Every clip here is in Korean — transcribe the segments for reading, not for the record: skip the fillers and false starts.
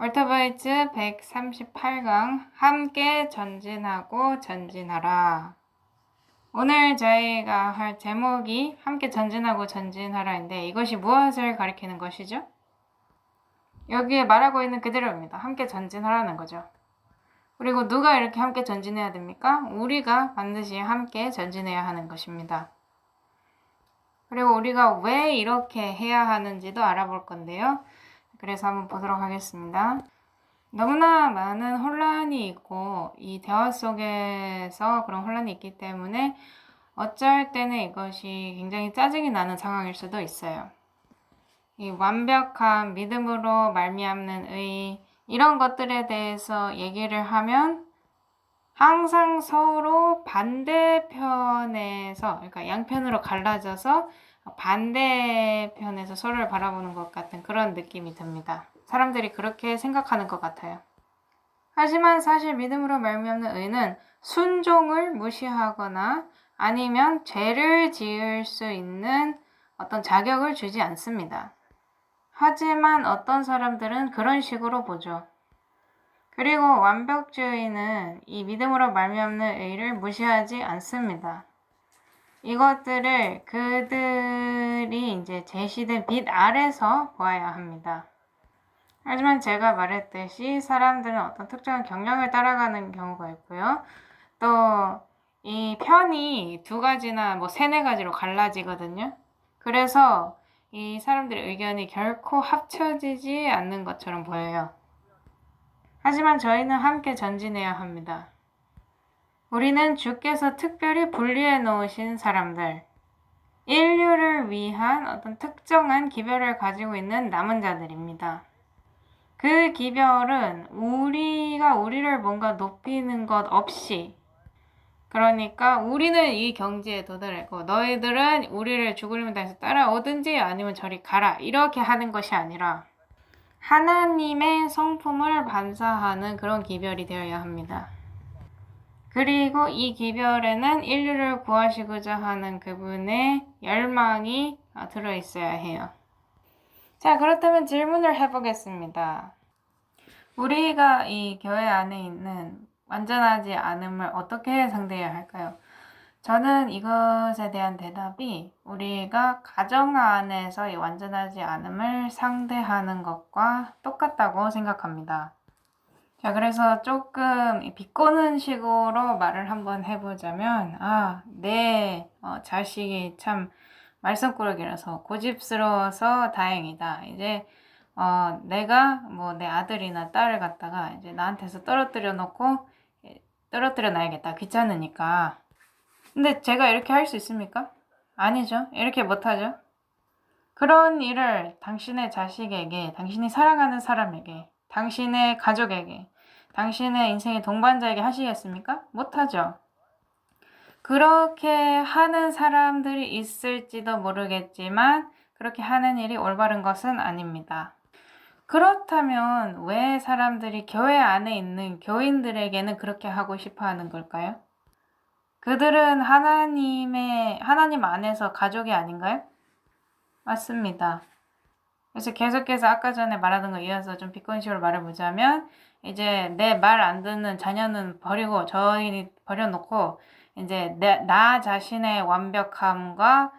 월터바이트 138강 함께 전진하고 전진하라. 오늘 저희가 할 제목이 함께 전진하고 전진하라인데 이것이 무엇을 가리키는 것이죠? 여기에 말하고 있는 그대로입니다. 함께 전진하라는 거죠. 그리고 누가 이렇게 함께 전진해야 됩니까? 우리가 반드시 함께 전진해야 하는 것입니다. 그리고 우리가 왜 이렇게 해야 하는지도 알아볼 건데요. 그래서 한번 보도록 하겠습니다. 너무나 많은 혼란이 있고 이 대화 속에서 그런 혼란이 있기 때문에 어쩔 때는 이것이 굉장히 짜증이 나는 상황일 수도 있어요. 이 완벽한 믿음으로 말미암는 의 이런 것들에 대해서 얘기를 하면 항상 서로 반대편에서 그러니까 양편으로 갈라져서 반대편에서 서로를 바라보는 것 같은 그런 느낌이 듭니다. 사람들이 그렇게 생각하는 것 같아요. 하지만 사실 믿음으로 말미암는 의는 순종을 무시하거나 아니면 죄를 지을 수 있는 어떤 자격을 주지 않습니다. 하지만 어떤 사람들은 그런 식으로 보죠. 그리고 완벽주의는 이 믿음으로 말미암는 의를 무시하지 않습니다. 이것들을 그들이 이제 제시된 빛 아래서 보아야 합니다. 하지만 제가 말했듯이 사람들은 어떤 특정한 경향을 따라가는 경우가 있고요. 또 이 편이 두 가지나 뭐 세네 가지로 갈라지거든요. 그래서 이 사람들의 의견이 결코 합쳐지지 않는 것처럼 보여요. 하지만 저희는 함께 전진해야 합니다. 우리는 주께서 특별히 분리해 놓으신 사람들, 인류를 위한 어떤 특정한 기별을 가지고 있는 남은 자들입니다. 그 기별은 우리가 우리를 뭔가 높이는 것 없이, 그러니까 우리는 이 경지에 도달했고 너희들은 우리를 죽으려면 다해서 따라오든지 아니면 저리 가라 이렇게 하는 것이 아니라 하나님의 성품을 반사하는 그런 기별이 되어야 합니다. 그리고 이 기별에는 인류를 구하시고자 하는 그분의 열망이 들어있어야 해요. 자, 그렇다면 질문을 해보겠습니다. 우리가 이 교회 안에 있는 완전하지 않음을 어떻게 상대해야 할까요? 저는 이것에 대한 대답이 우리가 가정 안에서 이 완전하지 않음을 상대하는 것과 똑같다고 생각합니다. 자, 그래서 조금 비꼬는 식으로 말을 한번 해보자면, 내 자식이 참 말썽꾸러기라서 고집스러워서 다행이다. 이제 내가 뭐 내 아들이나 딸을 갖다가 이제 나한테서 떨어뜨려 놓고 떨어뜨려 놔야겠다. 귀찮으니까. 근데 제가 이렇게 할 수 있습니까? 아니죠. 이렇게 못하죠. 그런 일을 당신의 자식에게, 당신이 사랑하는 사람에게, 당신의 가족에게, 당신의 인생의 동반자에게 하시겠습니까? 못하죠. 그렇게 하는 사람들이 있을지도 모르겠지만 그렇게 하는 일이 올바른 것은 아닙니다. 그렇다면 왜 사람들이 교회 안에 있는 교인들에게는 그렇게 하고 싶어 하는 걸까요? 그들은 하나님 안에서 가족이 아닌가요? 맞습니다. 그래서 계속해서 아까 전에 말하던 거 이어서 좀 비꼬는 식으로 말해보자면 이제 내 말 안 듣는 자녀는 버리고 저희 버려놓고 이제 나 자신의 완벽함과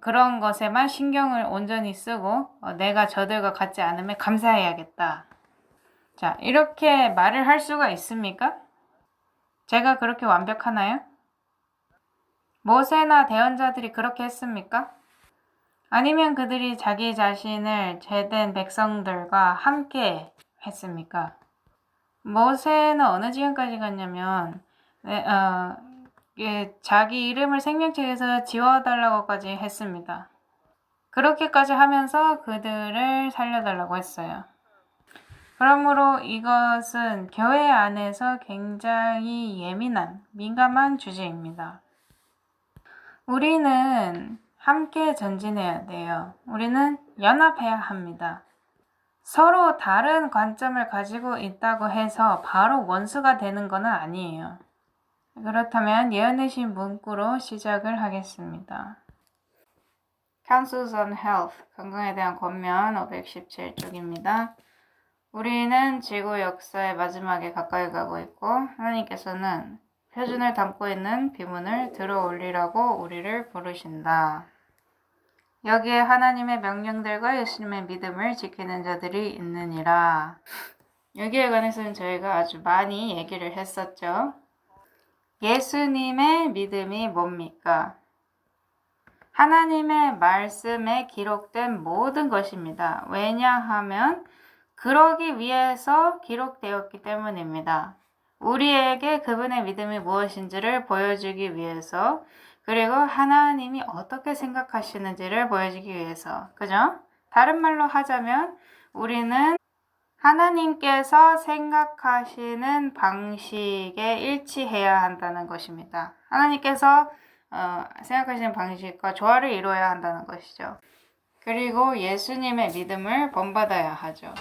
그런 것에만 신경을 온전히 쓰고 내가 저들과 같지 않음에 감사해야겠다. 자, 이렇게 말을 할 수가 있습니까? 제가 그렇게 완벽하나요? 모세나 대언자들이 그렇게 했습니까? 아니면 그들이 자기 자신을 죄된 백성들과 함께 했습니까? 모세는 어느 지경까지 갔냐면 자기 이름을 생명책에서 지워달라고까지 했습니다. 그렇게까지 하면서 그들을 살려달라고 했어요. 그러므로 이것은 교회 안에서 굉장히 예민한, 민감한 주제입니다. 우리는 함께 전진해야 돼요. 우리는 연합해야 합니다. 서로 다른 관점을 가지고 있다고 해서 바로 원수가 되는 것은 아니에요. 그렇다면 예언의 문구로 시작을 하겠습니다. Counsels on Health, 건강에 대한 권면 517쪽입니다. 우리는 지구 역사의 마지막에 가까이 가고 있고 하나님께서는 표준을 담고 있는 비문을 들어 올리라고 우리를 부르신다. 여기에 하나님의 명령들과 예수님의 믿음을 지키는 자들이 있느니라. 여기에 관해서는 저희가 아주 많이 얘기를 했었죠. 예수님의 믿음이 뭡니까? 하나님의 말씀에 기록된 모든 것입니다. 왜냐하면 그러기 위해서 기록되었기 때문입니다. 우리에게 그분의 믿음이 무엇인지를 보여주기 위해서, 그리고 하나님이 어떻게 생각하시는지를 보여주기 위해서. 그죠? 다른 말로 하자면 우리는 하나님께서 생각하시는 방식에 일치해야 한다는 것입니다. 하나님께서 생각하시는 방식과 조화를 이루어야 한다는 것이죠. 그리고 예수님의 믿음을 본받아야 하죠.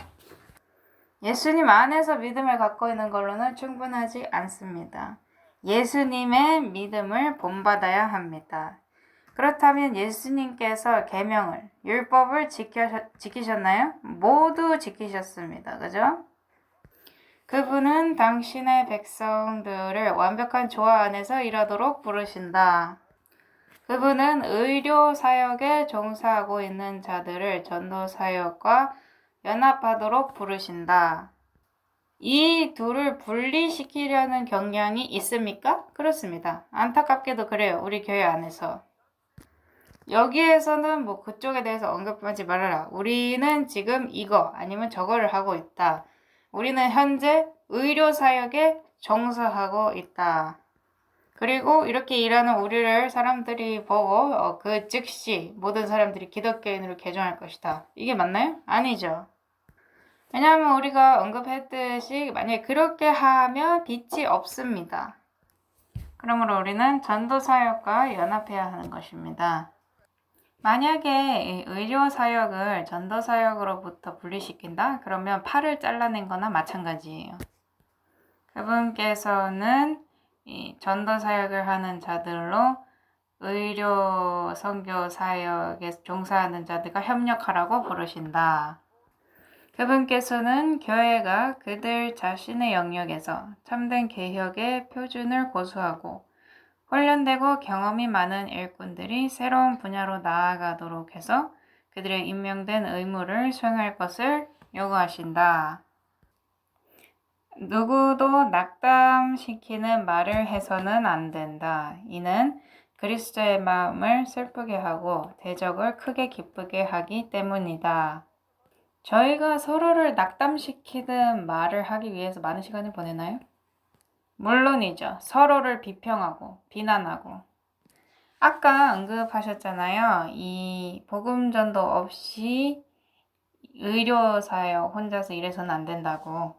예수님 안에서 믿음을 갖고 있는 걸로는 충분하지 않습니다. 예수님의 믿음을 본받아야 합니다. 그렇다면 예수님께서 계명을, 율법을 지키셨나요? 모두 지키셨습니다. 그죠? 그분은 당신의 백성들을 완벽한 조화 안에서 일하도록 부르신다. 그분은 의료 사역에 종사하고 있는 자들을 전도 사역과 연합하도록 부르신다. 이 둘을 분리시키려는 경향이 있습니까? 그렇습니다. 안타깝게도 그래요. 우리 교회 안에서. 여기에서는 뭐 그쪽에 대해서 언급하지 말아라. 우리는 지금 이거 아니면 저거를 하고 있다. 우리는 현재 의료 사역에 종사하고 있다. 그리고 이렇게 일하는 우리를 사람들이 보고 그 즉시 모든 사람들이 기독교인으로 개종할 것이다. 이게 맞나요? 아니죠. 왜냐하면 우리가 언급했듯이 만약에 그렇게 하면 빛이 없습니다. 그러므로 우리는 전도사역과 연합해야 하는 것입니다. 만약에 의료사역을 전도사역으로부터 분리시킨다? 그러면 팔을 잘라낸 거나 마찬가지예요. 그분께서는 이 전도사역을 하는 자들로 의료 선교 사역에 종사하는 자들과 협력하라고 부르신다. 그분께서는 교회가 그들 자신의 영역에서 참된 개혁의 표준을 고수하고 훈련되고 경험이 많은 일꾼들이 새로운 분야로 나아가도록 해서 그들의 임명된 의무를 수행할 것을 요구하신다. 누구도 낙담시키는 말을 해서는 안 된다. 이는 그리스도의 마음을 슬프게 하고 대적을 크게 기쁘게 하기 때문이다. 저희가 서로를 낙담시키는 말을 하기 위해서 많은 시간을 보내나요? 물론이죠. 서로를 비평하고 비난하고. 아까 언급하셨잖아요. 이 복음전도 없이 의료사역 혼자서 일해서는 안 된다고.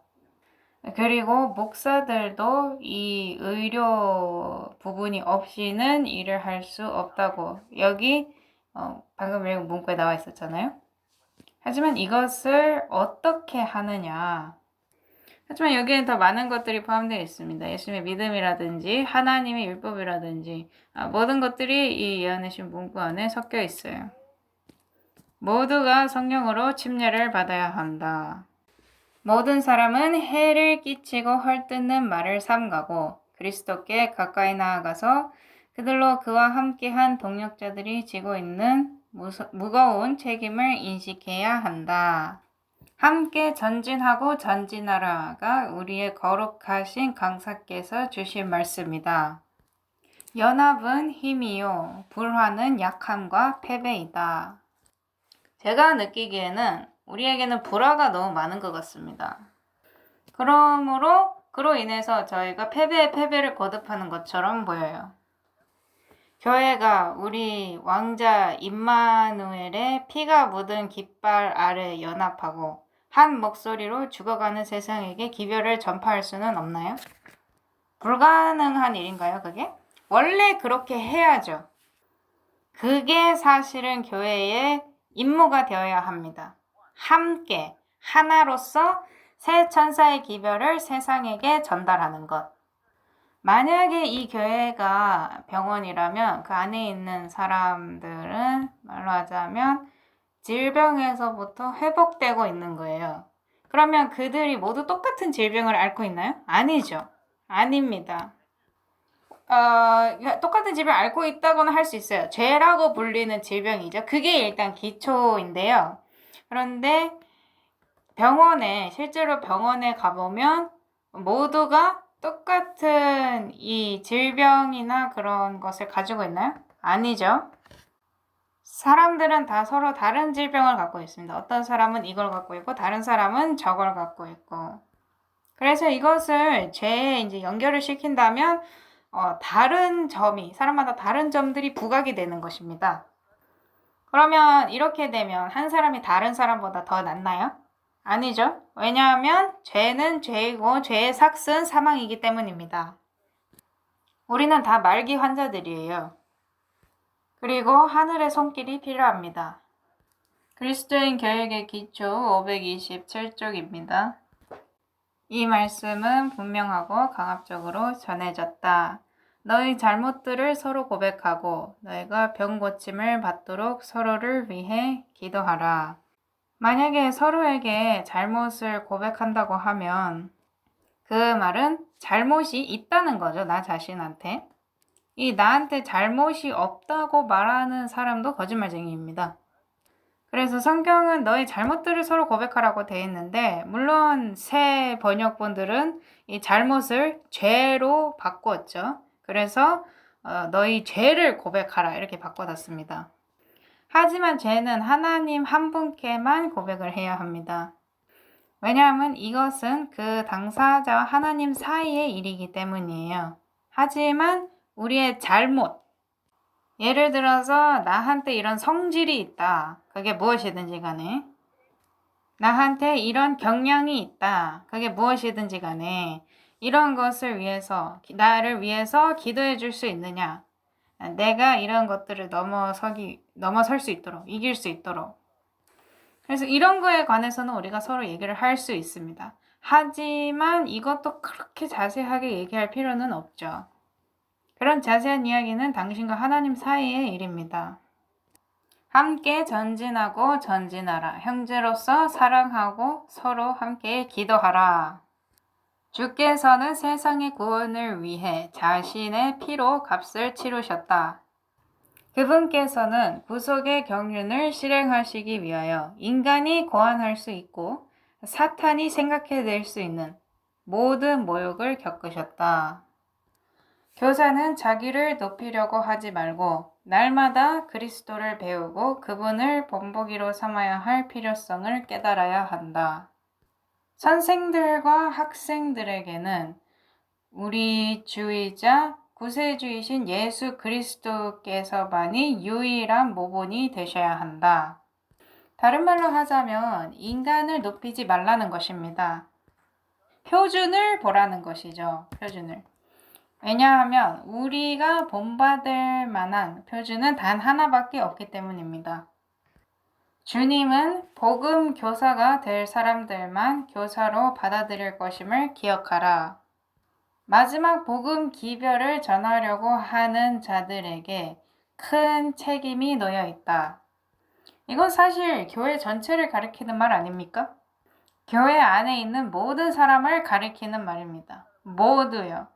그리고 목사들도 이 의료 부분이 없이는 일을 할 수 없다고. 여기 방금 읽은 문구에 나와 있었잖아요. 하지만 이것을 어떻게 하느냐. 하지만 여기에는 더 많은 것들이 포함되어 있습니다. 예수님의 믿음이라든지 하나님의 율법이라든지 모든 것들이 이 예언해신 문구 안에 섞여 있어요. 모두가 성령으로 침례를 받아야 한다. 모든 사람은 해를 끼치고 헐뜯는 말을 삼가고 그리스도께 가까이 나아가서 그들로 그와 함께한 동역자들이 지고 있는 무거운 책임을 인식해야 한다. 함께 전진하고 전진하라가 우리의 거룩하신 강사께서 주신 말씀이다. 연합은 힘이요, 불화는 약함과 패배이다. 제가 느끼기에는 우리에게는 불화가 너무 많은 것 같습니다. 그로 인해서 저희가 패배에 패배를 거듭하는 것처럼 보여요. 교회가 우리 왕자 임마누엘의 피가 묻은 깃발 아래 연합하고 한 목소리로 죽어가는 세상에게 기별을 전파할 수는 없나요? 불가능한 일인가요, 그게? 원래 그렇게 해야죠. 그게 사실은 교회의 임무가 되어야 합니다. 함께 하나로서 새 천사의 기별을 세상에게 전달하는 것. 만약에 이 교회가 병원이라면 그 안에 있는 사람들은 말로 하자면 질병에서부터 회복되고 있는 거예요. 그러면 그들이 모두 똑같은 질병을 앓고 있나요? 아니죠. 아닙니다. 똑같은 질병을 앓고 있다고는 할 수 있어요. 죄라고 불리는 질병이죠. 그게 일단 기초인데요. 그런데 실제로 병원에 가보면 모두가 똑같은 이 질병이나 그런 것을 가지고 있나요? 아니죠. 사람들은 다 서로 다른 질병을 갖고 있습니다. 어떤 사람은 이걸 갖고 있고 다른 사람은 저걸 갖고 있고. 그래서 이것을 죄에 이제 연결을 시킨다면 사람마다 다른 점들이 부각이 되는 것입니다. 그러면 이렇게 되면 한 사람이 다른 사람보다 더 낫나요? 아니죠. 왜냐하면 죄는 죄이고 죄의 삭은 사망이기 때문입니다. 우리는 다 말기 환자들이에요. 그리고 하늘의 손길이 필요합니다. 그리스도인 교육의 기초 527쪽입니다. 이 말씀은 분명하고 강압적으로 전해졌다. 너희 잘못들을 서로 고백하고 너희가 병 고침을 받도록 서로를 위해 기도하라. 만약에 서로에게 잘못을 고백한다고 하면 그 말은 잘못이 있다는 거죠. 나 자신한테. 이 나한테 잘못이 없다고 말하는 사람도 거짓말쟁이입니다. 그래서 성경은 너희 잘못들을 서로 고백하라고 되어 있는데 물론 새 번역본들은 이 잘못을 죄로 바꾸었죠. 그래서 너희 죄를 고백하라 이렇게 바꿔놨습니다. 하지만 죄는 하나님 한 분께만 고백을 해야 합니다. 왜냐하면 이것은 그 당사자와 하나님 사이의 일이기 때문이에요. 하지만 우리의 잘못, 예를 들어서 나한테 이런 성질이 있다. 그게 무엇이든지 간에. 나한테 이런 경향이 있다. 그게 무엇이든지 간에. 이런 것을 위해서, 나를 위해서 기도해 줄 수 있느냐. 내가 이런 것들을 넘어설 수 있도록, 이길 수 있도록. 그래서 이런 거에 관해서는 우리가 서로 얘기를 할 수 있습니다. 하지만 이것도 그렇게 자세하게 얘기할 필요는 없죠. 그런 자세한 이야기는 당신과 하나님 사이의 일입니다. 함께 전진하고 전진하라. 형제로서 사랑하고 서로 함께 기도하라. 주께서는 세상의 구원을 위해 자신의 피로 값을 치르셨다. 그분께서는 구속의 경륜을 실행하시기 위하여 인간이 고안할 수 있고 사탄이 생각해낼 수 있는 모든 모욕을 겪으셨다. 교사는 자기를 높이려고 하지 말고 날마다 그리스도를 배우고 그분을 본보기로 삼아야 할 필요성을 깨달아야 한다. 선생들과 학생들에게는 우리 주이자 구세주이신 예수 그리스도께서만이 유일한 모본이 되셔야 한다. 다른 말로 하자면 인간을 높이지 말라는 것입니다. 표준을 보라는 것이죠. 표준을. 왜냐하면 우리가 본받을 만한 표준은 단 하나밖에 없기 때문입니다. 주님은 복음 교사가 될 사람들만 교사로 받아들일 것임을 기억하라. 마지막 복음 기별을 전하려고 하는 자들에게 큰 책임이 놓여 있다. 이건 사실 교회 전체를 가리키는 말 아닙니까? 교회 안에 있는 모든 사람을 가리키는 말입니다. 모두요.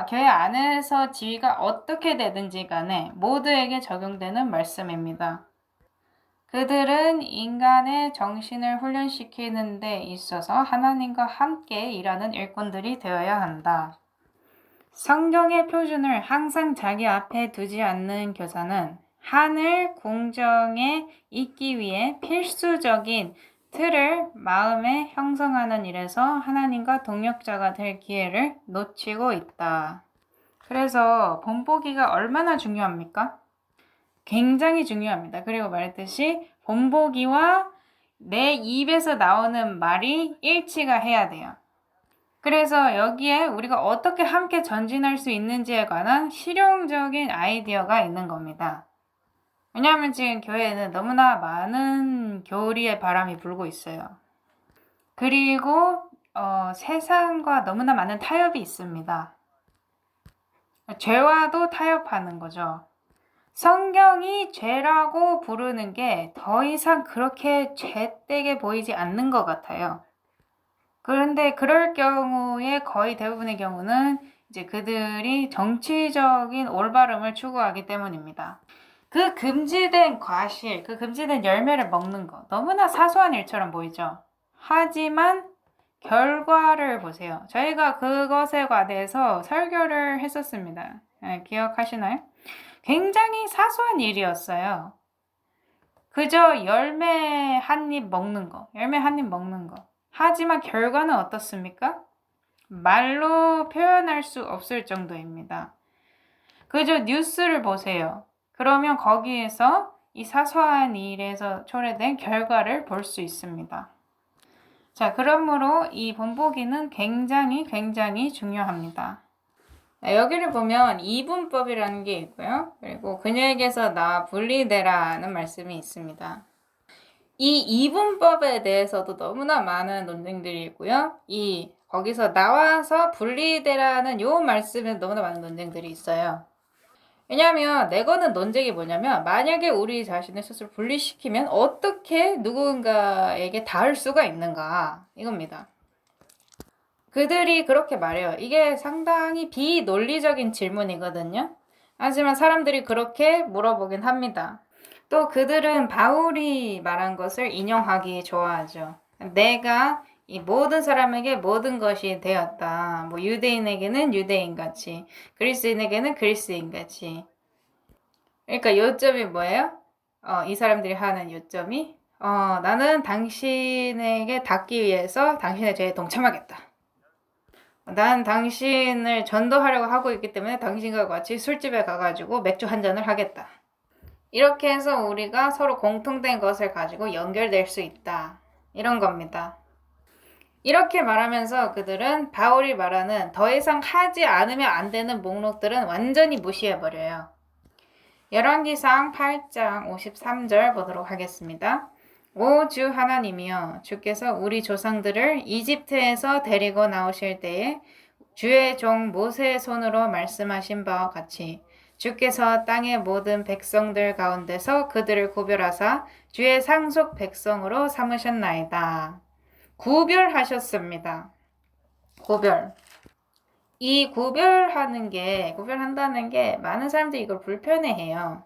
교회 안에서 지위가 어떻게 되든지 간에 모두에게 적용되는 말씀입니다. 그들은 인간의 정신을 훈련시키는 데 있어서 하나님과 함께 일하는 일꾼들이 되어야 한다. 성경의 표준을 항상 자기 앞에 두지 않는 교사는 하늘 궁정에 있기 위해 필수적인 틀을 마음에 형성하는 일에서 하나님과 동역자가 될 기회를 놓치고 있다. 그래서 본보기가 얼마나 중요합니까? 굉장히 중요합니다. 그리고 말했듯이 본보기와 내 입에서 나오는 말이 일치가 해야 돼요. 그래서 여기에 우리가 어떻게 함께 전진할 수 있는지에 관한 실용적인 아이디어가 있는 겁니다. 왜냐하면 지금 교회에는 너무나 많은 교리의 바람이 불고 있어요. 그리고 세상과 너무나 많은 타협이 있습니다. 죄와도 타협하는 거죠. 성경이 죄라고 부르는 게 더 이상 그렇게 죄되게 보이지 않는 것 같아요. 그런데 그럴 경우에 거의 대부분의 경우는 이제 그들이 정치적인 올바름을 추구하기 때문입니다. 그 금지된 과실, 그 금지된 열매를 먹는 거 너무나 사소한 일처럼 보이죠. 하지만 결과를 보세요. 저희가 그것에 관해서 설교를 했었습니다. 기억하시나요? 굉장히 사소한 일이었어요. 그저 열매 한 입 먹는 거, 열매 한 입 먹는 거. 하지만 결과는 어떻습니까? 말로 표현할 수 없을 정도입니다. 그저 뉴스를 보세요. 그러면 거기에서 이 사소한 일에서 초래된 결과를 볼 수 있습니다. 자, 그러므로 이 본보기는 굉장히 중요합니다. 여기를 보면 이분법이라는 게 있고요. 그리고 그녀에게서 나 분리되라는 말씀이 있습니다. 이 이분법에 대해서도 너무나 많은 논쟁들이 있고요. 거기서 나와서 분리되라는 요 말씀에 너무나 많은 논쟁들이 있어요. 왜냐하면 내거는 논쟁이 뭐냐면 만약에 우리 자신을 스스로 분리시키면 어떻게 누군가에게 닿을 수가 있는가 이겁니다. 그들이 그렇게 말해요. 이게 상당히 비논리적인 질문이거든요. 하지만 사람들이 그렇게 물어보긴 합니다. 또 그들은 바울이 말한 것을 인용하기 좋아하죠. 내가 이 모든 사람에게 모든 것이 되었다. 뭐 유대인에게는 유대인같이, 그리스인에게는 그리스인같이. 그러니까 요점이 뭐예요? 이 사람들이 하는 요점이 나는 당신에게 닿기 위해서 당신의 죄에 동참하겠다. 난 당신을 전도하려고 하고 있기 때문에 당신과 같이 술집에 가가지고 맥주 한 잔을 하겠다. 이렇게 해서 우리가 서로 공통된 것을 가지고 연결될 수 있다. 이런 겁니다. 이렇게 말하면서 그들은 바울이 말하는 더 이상 하지 않으면 안 되는 목록들은 완전히 무시해버려요. 열왕기상 8장 53절 보도록 하겠습니다. 오 주 하나님이여, 주께서 우리 조상들을 이집트에서 데리고 나오실 때에 주의 종 모세의 손으로 말씀하신 바와 같이 주께서 땅의 모든 백성들 가운데서 그들을 구별하사 주의 상속 백성으로 삼으셨나이다. 구별하셨습니다. 구별. 이 구별한다는 게 많은 사람들이 이걸 불편해해요.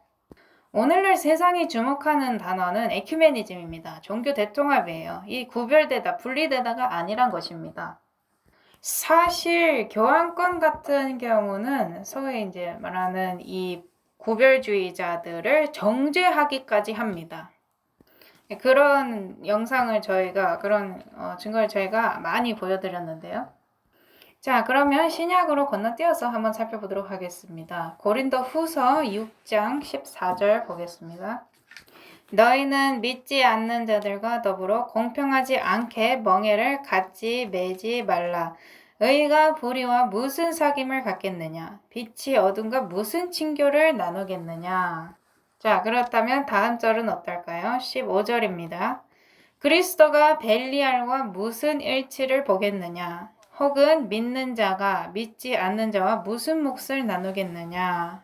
오늘날 세상이 주목하는 단어는 에큐메니즘입니다. 종교 대통합이에요. 이 구별되다, 분리되다가 아니란 것입니다. 사실 교환권 같은 경우는 소위 이제 말하는 이 구별주의자들을 정죄하기까지 합니다. 그런 영상을 그런 증거를 저희가 많이 보여드렸는데요. 자, 그러면 신약으로 건너뛰어서 한번 살펴보도록 하겠습니다. 고린도 후서 6장 14절 보겠습니다. 너희는 믿지 않는 자들과 더불어 공평하지 않게 멍에를 같이 매지 말라. 의가 불의와 무슨 사귐을 갖겠느냐? 빛이 어둠과 무슨 친교를 나누겠느냐? 자, 그렇다면 다음 절은 어떨까요? 15절입니다. 그리스도가 벨리알과 무슨 일치를 보겠느냐? 혹은 믿는 자가 믿지 않는 자와 무슨 몫을 나누겠느냐?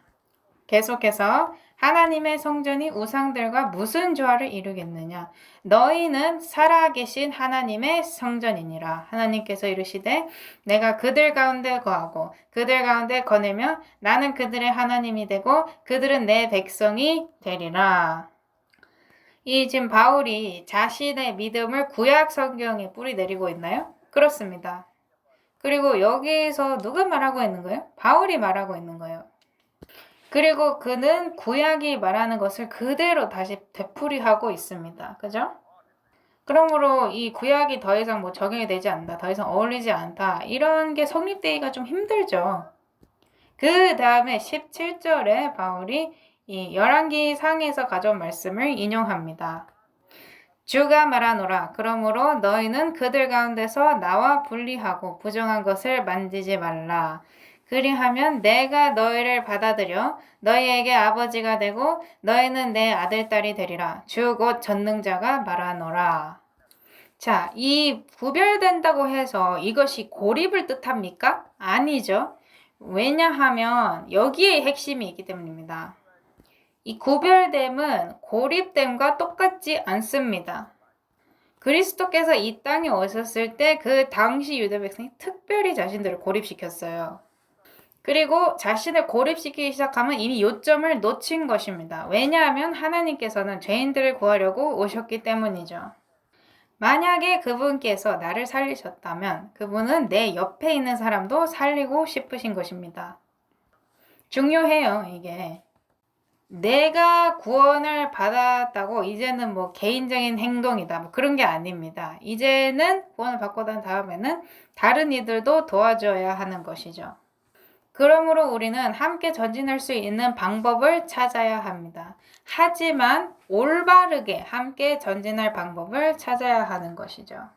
계속해서 하나님의 성전이 우상들과 무슨 조화를 이루겠느냐? 너희는 살아계신 하나님의 성전이니라. 하나님께서 이르시되 내가 그들 가운데 거하고 그들 가운데 거내며 나는 그들의 하나님이 되고 그들은 내 백성이 되리라. 지금 바울이 자신의 믿음을 구약 성경에 뿌리 내리고 있나요? 그렇습니다. 그리고 여기서 누가 말하고 있는 거예요? 바울이 말하고 있는 거예요. 그리고 그는 구약이 말하는 것을 그대로 다시 되풀이하고 있습니다. 그죠? 그러므로 이 구약이 더 이상 적용이 되지 않는다, 더 이상 어울리지 않다, 이런 게 성립되기가 좀 힘들죠. 그 다음에 17절에 바울이 이 열왕기 상에서 가져온 말씀을 인용합니다. 주가 말하노라. 그러므로 너희는 그들 가운데서 나와 분리하고 부정한 것을 만지지 말라. 그리하면 내가 너희를 받아들여 너희에게 아버지가 되고 너희는 내 아들딸이 되리라. 주 곧 전능자가 말하노라. 자, 이 구별된다고 해서 이것이 고립을 뜻합니까? 아니죠. 왜냐하면 여기에 핵심이 있기 때문입니다. 이 구별됨은 고립됨과 똑같지 않습니다. 그리스도께서 이 땅에 오셨을 때 그 당시 유대 백성이 특별히 자신들을 고립시켰어요. 그리고 자신을 고립시키기 시작하면 이미 요점을 놓친 것입니다. 왜냐하면 하나님께서는 죄인들을 구하려고 오셨기 때문이죠. 만약에 그분께서 나를 살리셨다면 그분은 내 옆에 있는 사람도 살리고 싶으신 것입니다. 중요해요, 이게. 내가 구원을 받았다고 이제는 뭐 개인적인 행동이다, 뭐 그런 게 아닙니다. 이제는 구원을 받고 난 다음에는 다른 이들도 도와줘야 하는 것이죠. 그러므로 우리는 함께 전진할 수 있는 방법을 찾아야 합니다. 하지만 올바르게 함께 전진할 방법을 찾아야 하는 것이죠.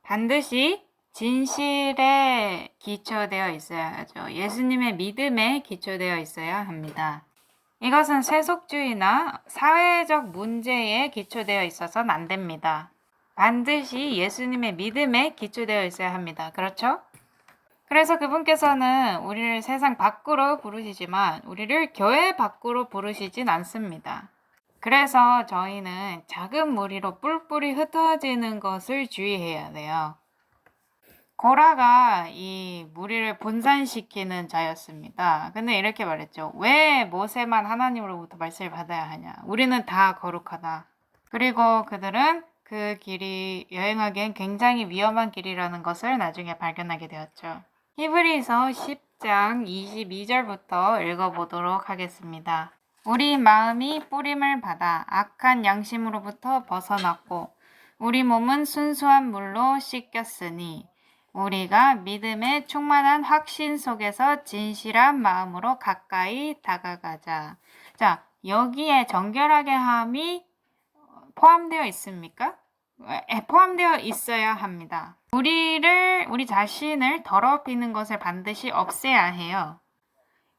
반드시 진실에 기초되어 있어야 하죠. 예수님의 믿음에 기초되어 있어야 합니다. 이것은 세속주의나 사회적 문제에 기초되어 있어서는 안 됩니다. 반드시 예수님의 믿음에 기초되어 있어야 합니다. 그렇죠? 그래서 그분께서는 우리를 세상 밖으로 부르시지만 우리를 교회 밖으로 부르시진 않습니다. 그래서 저희는 작은 무리로 뿔뿔이 흩어지는 것을 주의해야 돼요. 고라가 이 무리를 분산시키는 자였습니다. 근데 이렇게 말했죠. 왜 모세만 하나님으로부터 말씀을 받아야 하냐? 우리는 다 거룩하다. 그리고 그들은 그 길이 여행하기엔 굉장히 위험한 길이라는 것을 나중에 발견하게 되었죠. 히브리서 10장 22절부터 읽어보도록 하겠습니다. 우리 마음이 뿌림을 받아 악한 양심으로부터 벗어났고 우리 몸은 순수한 물로 씻겼으니 우리가 믿음의 충만한 확신 속에서 진실한 마음으로 가까이 다가가자. 자, 여기에 정결하게 함이 포함되어 있습니까? 포함되어 있어야 합니다. 우리 자신을 더럽히는 것을 반드시 없애야 해요.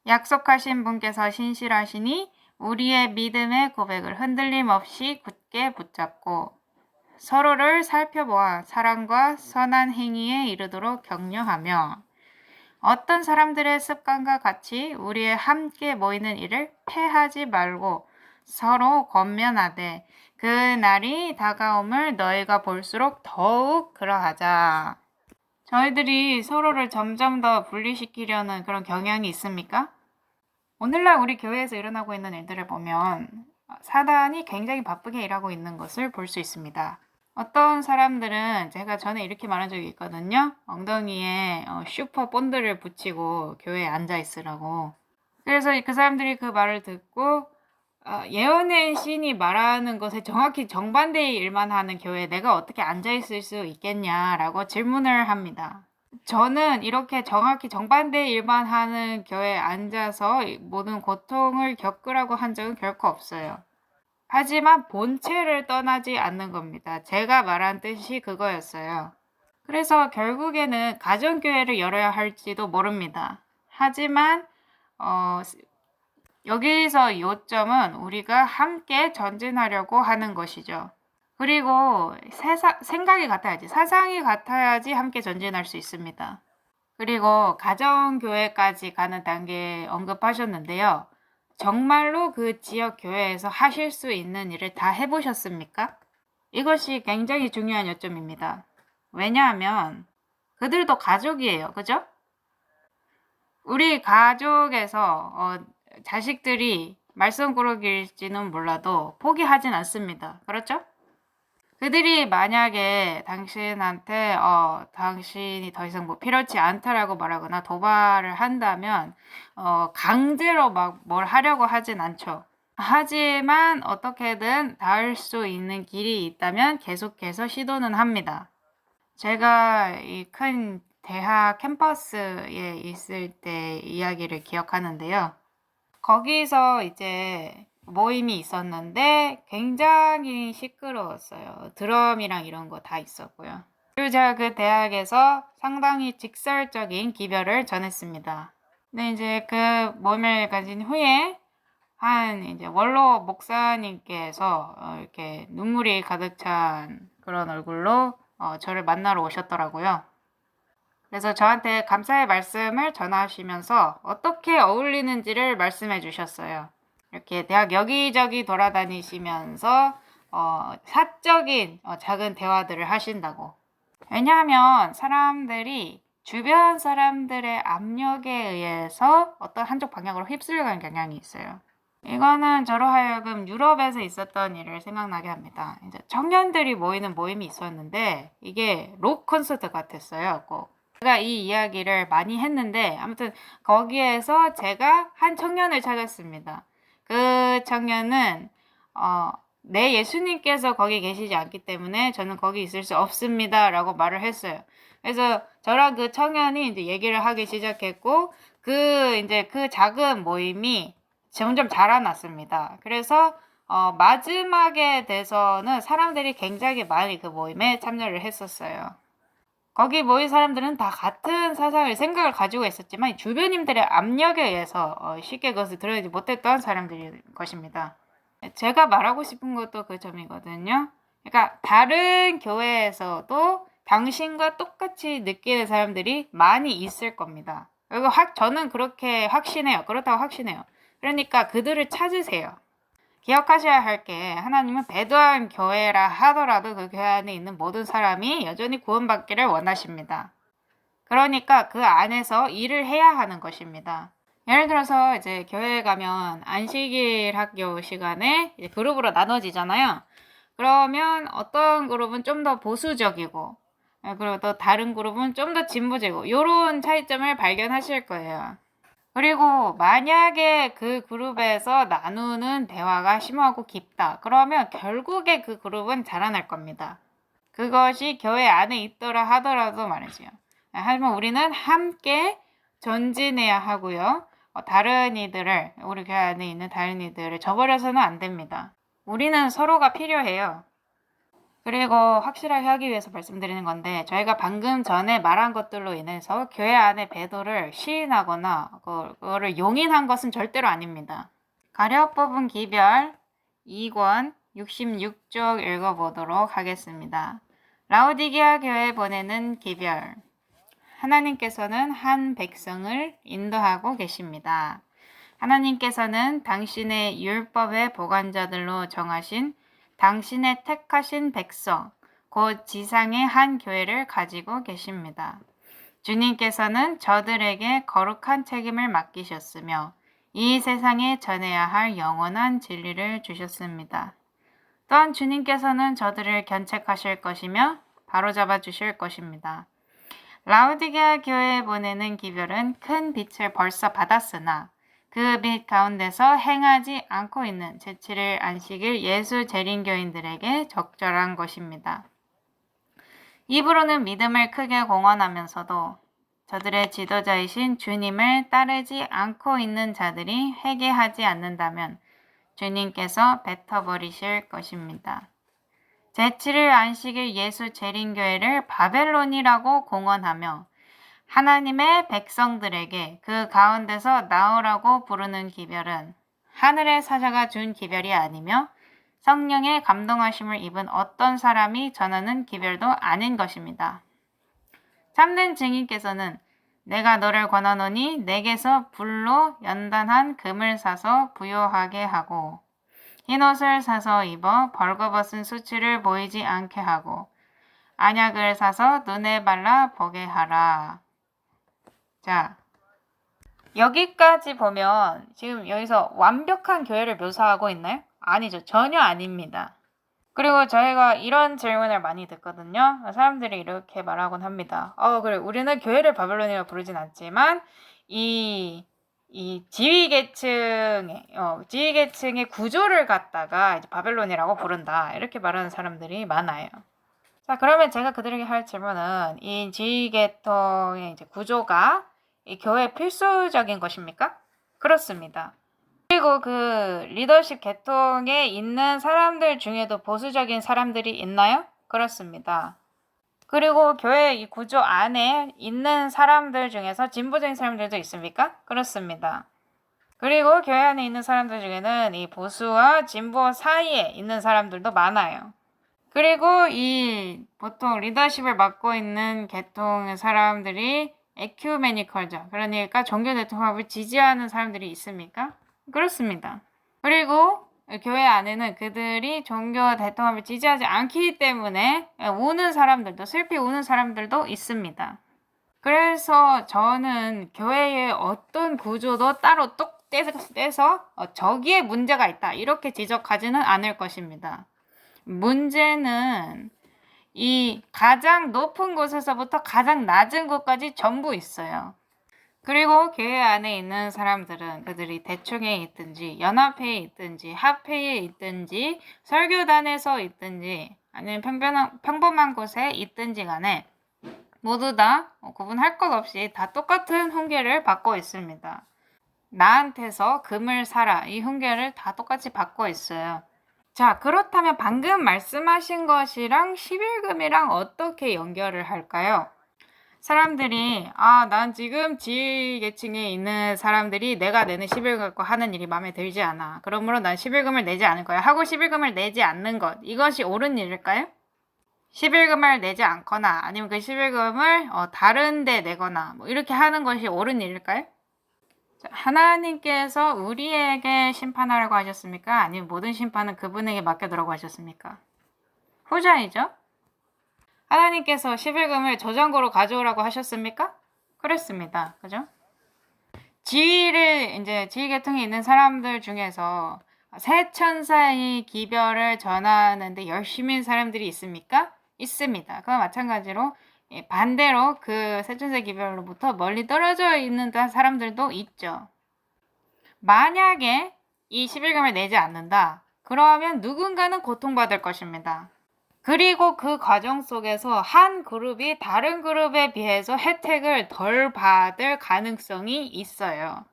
약속하신 분께서 신실하시니 우리의 믿음의 고백을 흔들림 없이 굳게 붙잡고 서로를 살펴보아 사랑과 선한 행위에 이르도록 격려하며 어떤 사람들의 습관과 같이 우리의 함께 모이는 일을 패하지 말고 서로 권면하되 그 날이 다가옴을 너희가 볼수록 더욱 그러하자. 저희들이 서로를 점점 더 분리시키려는 그런 경향이 있습니까? 오늘날 우리 교회에서 일어나고 있는 일들을 보면 사단이 굉장히 바쁘게 일하고 있는 것을 볼 수 있습니다. 어떤 사람들은 제가 전에 이렇게 말한 적이 있거든요. 엉덩이에 슈퍼 본드를 붙이고 교회에 앉아 있으라고. 그래서 그 사람들이 그 말을 듣고 예언의 신이 말하는 것에 정확히 정반대의 일만 하는 교회에 내가 어떻게 앉아 있을 수 있겠냐라고 질문을 합니다. 저는 이렇게 정확히 정반대의 일만 하는 교회에 앉아서 모든 고통을 겪으라고 한 적은 결코 없어요. 하지만 본체를 떠나지 않는 겁니다. 제가 말한 뜻이 그거였어요. 그래서 결국에는 가정교회를 열어야 할지도 모릅니다. 하지만 여기서 요점은 우리가 함께 전진하려고 하는 것이죠. 그리고 생각이 같아야지, 사상이 같아야지 함께 전진할 수 있습니다. 그리고 가정교회까지 가는 단계 언급하셨는데요. 정말로 그 지역 교회에서 하실 수 있는 일을 다 해보셨습니까? 이것이 굉장히 중요한 요점입니다. 왜냐하면 그들도 가족이에요. 그죠? 우리 가족에서 자식들이 말썽꾸러기일지는 몰라도 포기하진 않습니다. 그렇죠? 그들이 만약에 당신한테 당신이 더 이상 뭐 필요치 않다라고 말하거나 도발을 한다면 강제로 막 뭘 하려고 하진 않죠. 하지만 어떻게든 닿을 수 있는 길이 있다면 계속해서 시도는 합니다. 제가 이 큰 대학 캠퍼스에 있을 때 이야기를 기억하는데요. 거기서 이제 모임이 있었는데 굉장히 시끄러웠어요. 드럼이랑 이런 거 다 있었고요. 그리고 제가 그 대학에서 상당히 직설적인 기별을 전했습니다. 근데 이제 그 모임을 가진 후에 한 이제 원로 목사님께서 이렇게 눈물이 가득 찬 그런 얼굴로 저를 만나러 오셨더라고요. 그래서 저한테 감사의 말씀을 전하시면서 어떻게 어울리는지를 말씀해 주셨어요. 이렇게 대학 여기저기 돌아다니시면서 사적인 작은 대화들을 하신다고. 왜냐하면 사람들이 주변 사람들의 압력에 의해서 어떤 한쪽 방향으로 휩쓸려가는 경향이 있어요. 이거는 저로 하여금 유럽에서 있었던 일을 생각나게 합니다. 이제 청년들이 모이는 모임이 있었는데 이게 록 콘서트 같았어요. 꼭. 제가 이 이야기를 많이 했는데 아무튼 거기에서 제가 한 청년을 찾았습니다. 그 청년은 내 예수님께서 거기 계시지 않기 때문에 저는 거기 있을 수 없습니다 라고 말을 했어요. 그래서 저랑 그 청년이 이제 얘기를 하기 시작했고 이제 그 작은 모임이 점점 자라났습니다. 그래서 마지막에 돼서는 사람들이 굉장히 많이 그 모임에 참여를 했었어요. 거기 모인 사람들은 다 같은 생각을 가지고 있었지만 주변인들의 압력에 의해서 쉽게 그것을 들어야지 못했던 사람들일 것입니다. 제가 말하고 싶은 것도 그 점이거든요. 그러니까 다른 교회에서도 당신과 똑같이 느끼는 사람들이 많이 있을 겁니다. 그리고 저는 그렇게 확신해요. 그렇다고 확신해요. 그러니까 그들을 찾으세요. 기억하셔야 할 게 하나님은 배도한 교회라 하더라도 그 교회 안에 있는 모든 사람이 여전히 구원받기를 원하십니다. 그러니까 그 안에서 일을 해야 하는 것입니다. 예를 들어서 이제 교회에 가면 안식일 학교 시간에 이제 그룹으로 나눠지잖아요. 그러면 어떤 그룹은 좀 더 보수적이고 그리고 또 다른 그룹은 좀 더 진보적이고 이런 차이점을 발견하실 거예요. 그리고 만약에 그 그룹에서 나누는 대화가 심오하고 깊다. 그러면 결국에 그 그룹은 자라날 겁니다. 그것이 교회 안에 있더라 하더라도 말이죠. 하지만 우리는 함께 전진해야 하고요. 우리 교회 안에 있는 다른 이들을 저버려서는 안 됩니다. 우리는 서로가 필요해요. 그리고 확실하게 하기 위해서 말씀드리는 건데 저희가 방금 전에 말한 것들로 인해서 교회 안에 배도를 시인하거나 그거를 용인한 것은 절대로 아닙니다. 가려 뽑은 기별 2권 66쪽 읽어보도록 하겠습니다. 라오디게아 교회에 보내는 기별. 하나님께서는 한 백성을 인도하고 계십니다. 하나님께서는 당신의 율법의 보관자들로 정하신 당신의 택하신 백성, 곧 지상의 한 교회를 가지고 계십니다. 주님께서는 저들에게 거룩한 책임을 맡기셨으며 이 세상에 전해야 할 영원한 진리를 주셨습니다. 또한 주님께서는 저들을 견책하실 것이며 바로잡아 주실 것입니다. 라오디게아 교회에 보내는 기별은 큰 빛을 벌써 받았으나 그 빛 가운데서 행하지 않고 있는 제7일 안식일 예수 재림교인들에게 적절한 것입니다. 입으로는 믿음을 크게 공언하면서도 저들의 지도자이신 주님을 따르지 않고 있는 자들이 회개하지 않는다면 주님께서 뱉어버리실 것입니다. 제7일 안식일 예수 재림교회를 바벨론이라고 공언하며 하나님의 백성들에게 그 가운데서 나오라고 부르는 기별은 하늘의 사자가 준 기별이 아니며 성령의 감동하심을 입은 어떤 사람이 전하는 기별도 아닌 것입니다. 참된 증인께서는 내가 너를 권하노니 내게서 불로 연단한 금을 사서 부요하게 하고 흰옷을 사서 입어 벌거벗은 수치를 보이지 않게 하고 안약을 사서 눈에 발라 보게 하라. 자, 여기까지 보면 지금 여기서 완벽한 교회를 묘사하고 있나요? 아니죠. 전혀 아닙니다. 그리고 저희가 이런 질문을 많이 듣거든요. 사람들이 이렇게 말하곤 합니다. 그래. 우리는 교회를 바벨론이라고 부르진 않지만 이 지위계층의 구조를 갖다가 이제 바벨론이라고 부른다. 이렇게 말하는 사람들이 많아요. 자, 그러면 제가 그들에게 할 질문은 이 지위계통의 이제 구조가 이 교회 필수적인 것입니까? 그렇습니다. 그리고 그 리더십 계통에 있는 사람들 중에도 보수적인 사람들이 있나요? 그렇습니다. 그리고 교회 이 구조 안에 있는 사람들 중에서 진보적인 사람들도 있습니까? 그렇습니다. 그리고 교회 안에 있는 사람들 중에는 이 보수와 진보 사이에 있는 사람들도 많아요. 그리고 이 보통 리더십을 맡고 있는 계통의 사람들이 에큐메니컬죠. 그러니까 종교 대통합을 지지하는 사람들이 있습니까? 그렇습니다. 그리고 교회 안에는 그들이 종교 대통합을 지지하지 않기 때문에 우는 사람들도, 슬피 우는 사람들도 있습니다. 그래서 저는 교회의 어떤 구조도 따로 똑 떼서 저기에 문제가 있다 이렇게 지적하지는 않을 것입니다. 문제는 이 가장 높은 곳에서부터 가장 낮은 곳까지 전부 있어요. 그리고 교회 안에 있는 사람들은 그들이 대충에 있든지 연합회에 있든지 합회에 있든지 설교단에서 있든지 아니면 평범한 곳에 있든지 간에 모두 다 구분할 것 없이 다 똑같은 훈계를 받고 있습니다. 나한테서 금을 사라 이 훈계를 다 똑같이 받고 있어요. 자, 그렇다면 방금 말씀하신 것이랑 11금이랑 어떻게 연결을 할까요? 사람들이 난 지금 지계층에 있는 사람들이 내가 내는 11금 갖고 하는 일이 마음에 들지 않아. 그러므로 난 11금을 내지 않을 거야. 하고 11금을 내지 않는 것. 이것이 옳은 일일까요? 11금을 내지 않거나 아니면 그 11금을 다른 데 내거나 뭐 이렇게 하는 것이 옳은 일일까요? 하나님께서 우리에게 심판하라고 하셨습니까? 아니면 모든 심판은 그분에게 맡겨두라고 하셨습니까? 후자이죠. 하나님께서 11금을 저장고로 가져오라고 하셨습니까? 그랬습니다. 그죠? 지위계통에 있는 사람들 중에서 새 천사의 기별을 전하는데 열심인 사람들이 있습니까? 있습니다. 그와 마찬가지로 반대로 그 새 천사의 기별로부터 멀리 떨어져 있는 사람들도 있죠. 만약에 이 11금을 내지 않는다. 그러면 누군가는 고통받을 것입니다. 그리고 그 과정 속에서 한 그룹이 다른 그룹에 비해서 혜택을 덜 받을 가능성이 있어요.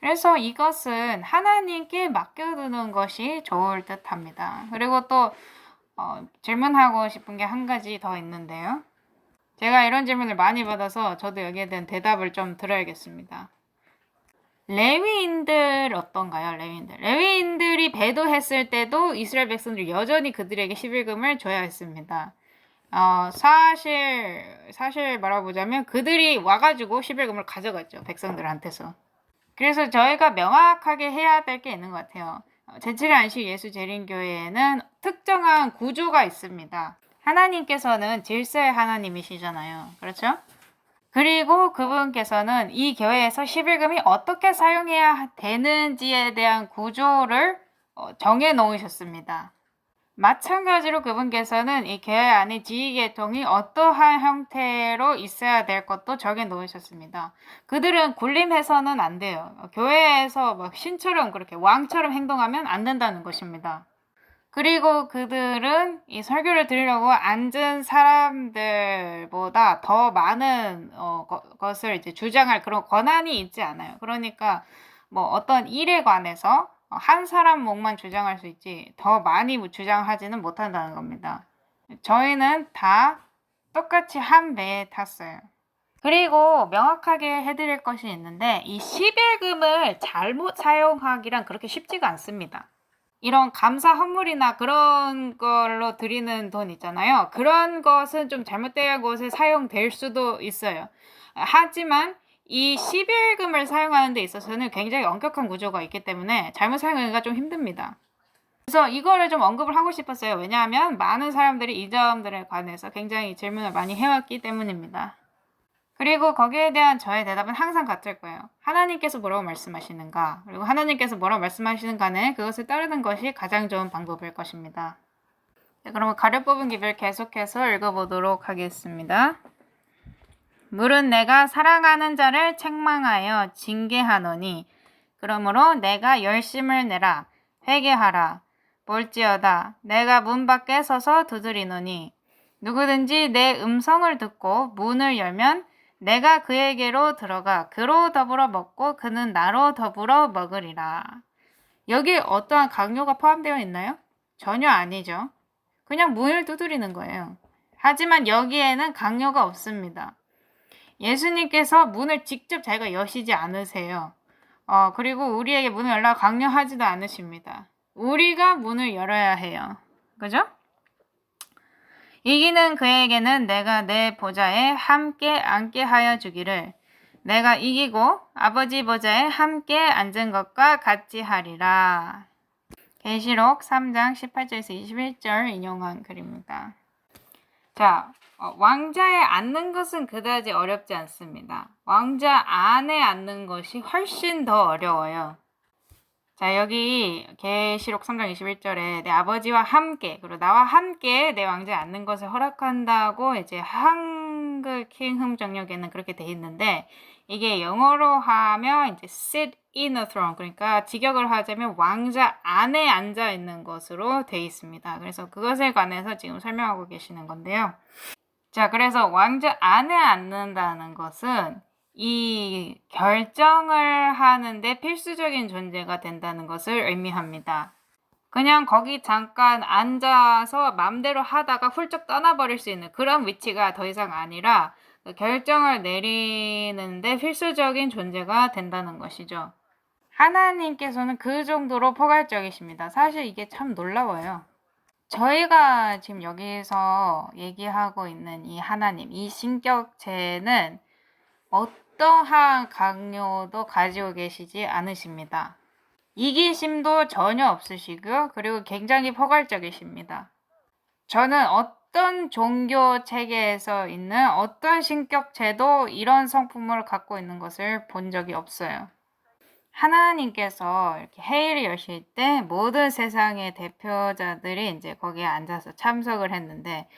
그래서 이것은 하나님께 맡겨두는 것이 좋을 듯 합니다. 그리고 또 질문하고 싶은 게 한 가지 더 있는데요. 제가 이런 질문을 많이 받아서 저도 여기에 대한 대답을 좀 드려야겠습니다. 레위인들 어떤가요? 레위인들이 배도했을 때도 이스라엘 백성들이 여전히 그들에게 11금을 줘야 했습니다. 사실 말해보자면 그들이 와가지고 11금을 가져갔죠. 백성들한테서. 그래서 저희가 명확하게 해야 될 게 있는 것 같아요. 제7일 안식 예수 재림교회에는 특정한 구조가 있습니다. 하나님께서는 질서의 하나님이시잖아요. 그렇죠? 그리고 그분께서는 이 교회에서 11금이 어떻게 사용해야 되는지에 대한 구조를 정해 놓으셨습니다. 마찬가지로 그분께서는 이 교회 안에 지휘계통이 어떠한 형태로 있어야 될 것도 정해 놓으셨습니다. 그들은 군림해서는 안 돼요. 교회에서 막 신처럼 그렇게 왕처럼 행동하면 안 된다는 것입니다. 그리고 그들은 이 설교를 들으려고 앉은 사람들보다 더 많은 것을 이제 주장할 그런 권한이 있지 않아요. 그러니까 뭐 어떤 일에 관해서 한 사람 목만 주장할 수 있지 더 많이 주장하지는 못한다는 겁니다. 저희는 다 똑같이 한 배에 탔어요. 그리고 명확하게 해드릴 것이 있는데 이 11금을 잘못 사용하기란 그렇게 쉽지가 않습니다. 이런 감사 헌물이나 그런 걸로 드리는 돈 있잖아요. 그런 것은 좀 잘못된 곳에 사용될 수도 있어요. 하지만 이 11금을 사용하는 데 있어서는 굉장히 엄격한 구조가 있기 때문에 잘못 사용하기가 좀 힘듭니다. 그래서 이거를 좀 언급을 하고 싶었어요. 왜냐하면 많은 사람들이 이 점들에 관해서 굉장히 질문을 많이 해왔기 때문입니다. 그리고 거기에 대한 저의 대답은 항상 같을 거예요. 하나님께서 뭐라고 말씀하시는가, 그리고 하나님께서 뭐라고 말씀하시는가는 그것을 따르는 것이 가장 좋은 방법일 것입니다. 네, 그러면 가려 뽑은 기별 계속해서 읽어보도록 하겠습니다. 물은 내가 사랑하는 자를 책망하여 징계하노니 그러므로 내가 열심을 내라 회개하라 볼지어다 내가 문 밖에 서서 두드리노니 누구든지 내 음성을 듣고 문을 열면 내가 그에게로 들어가 그로 더불어 먹고 그는 나로 더불어 먹으리라. 여기에 어떠한 강요가 포함되어 있나요? 전혀 아니죠. 그냥 문을 두드리는 거예요. 하지만 여기에는 강요가 없습니다. 예수님께서 문을 직접 자기가 여시지 않으세요. 그리고 우리에게 문을 열라고 강요하지도 않으십니다. 우리가 문을 열어야 해요. 그죠? 이기는 그에게는 내가 내 보좌에 함께 앉게 하여 주기를 내가 이기고 아버지 보좌에 함께 앉은 것과 같이 하리라. 계시록 3장 18절에서 21절 인용한 글입니다. 자, 왕자에 앉는 것은 그다지 어렵지 않습니다. 왕자 안에 앉는 것이 훨씬 더 어려워요. 자, 여기 계시록 3장 21절에 내 아버지와 함께 그리고 나와 함께 내 왕자에 앉는 것을 허락한다고 이제 한글 킹흠 정역에는 그렇게 돼 있는데 이게 영어로 하면 이제 sit in a throne 그러니까 직역을 하자면 왕자 안에 앉아 있는 것으로 돼 있습니다. 그래서 그것에 관해서 지금 설명하고 계시는 건데요. 자, 그래서 왕자 안에 앉는다는 것은 이 결정을 하는데 필수적인 존재가 된다는 것을 의미합니다. 그냥 거기 잠깐 앉아서 맘대로 하다가 훌쩍 떠나버릴 수 있는 그런 위치가 더 이상 아니라 결정을 내리는데 필수적인 존재가 된다는 것이죠. 하나님께서는 그 정도로 포괄적이십니다. 사실 이게 참 놀라워요. 저희가 지금 여기서 얘기하고 있는 이 하나님, 이 신격체는 어떠한 강요도 가지고 계시지 않으십니다. 이기심도 전혀 없으시고요. 그리고 굉장히 포괄적이십니다. 저는 어떤 종교 체계에서 있는 어떤 신격체도 이런 성품을 갖고 있는 것을 본 적이 없어요. 하나님께서 이렇게 회의를 여실 때 모든 세상의 대표자들이 이제 거기에 앉아서 참석을 했는데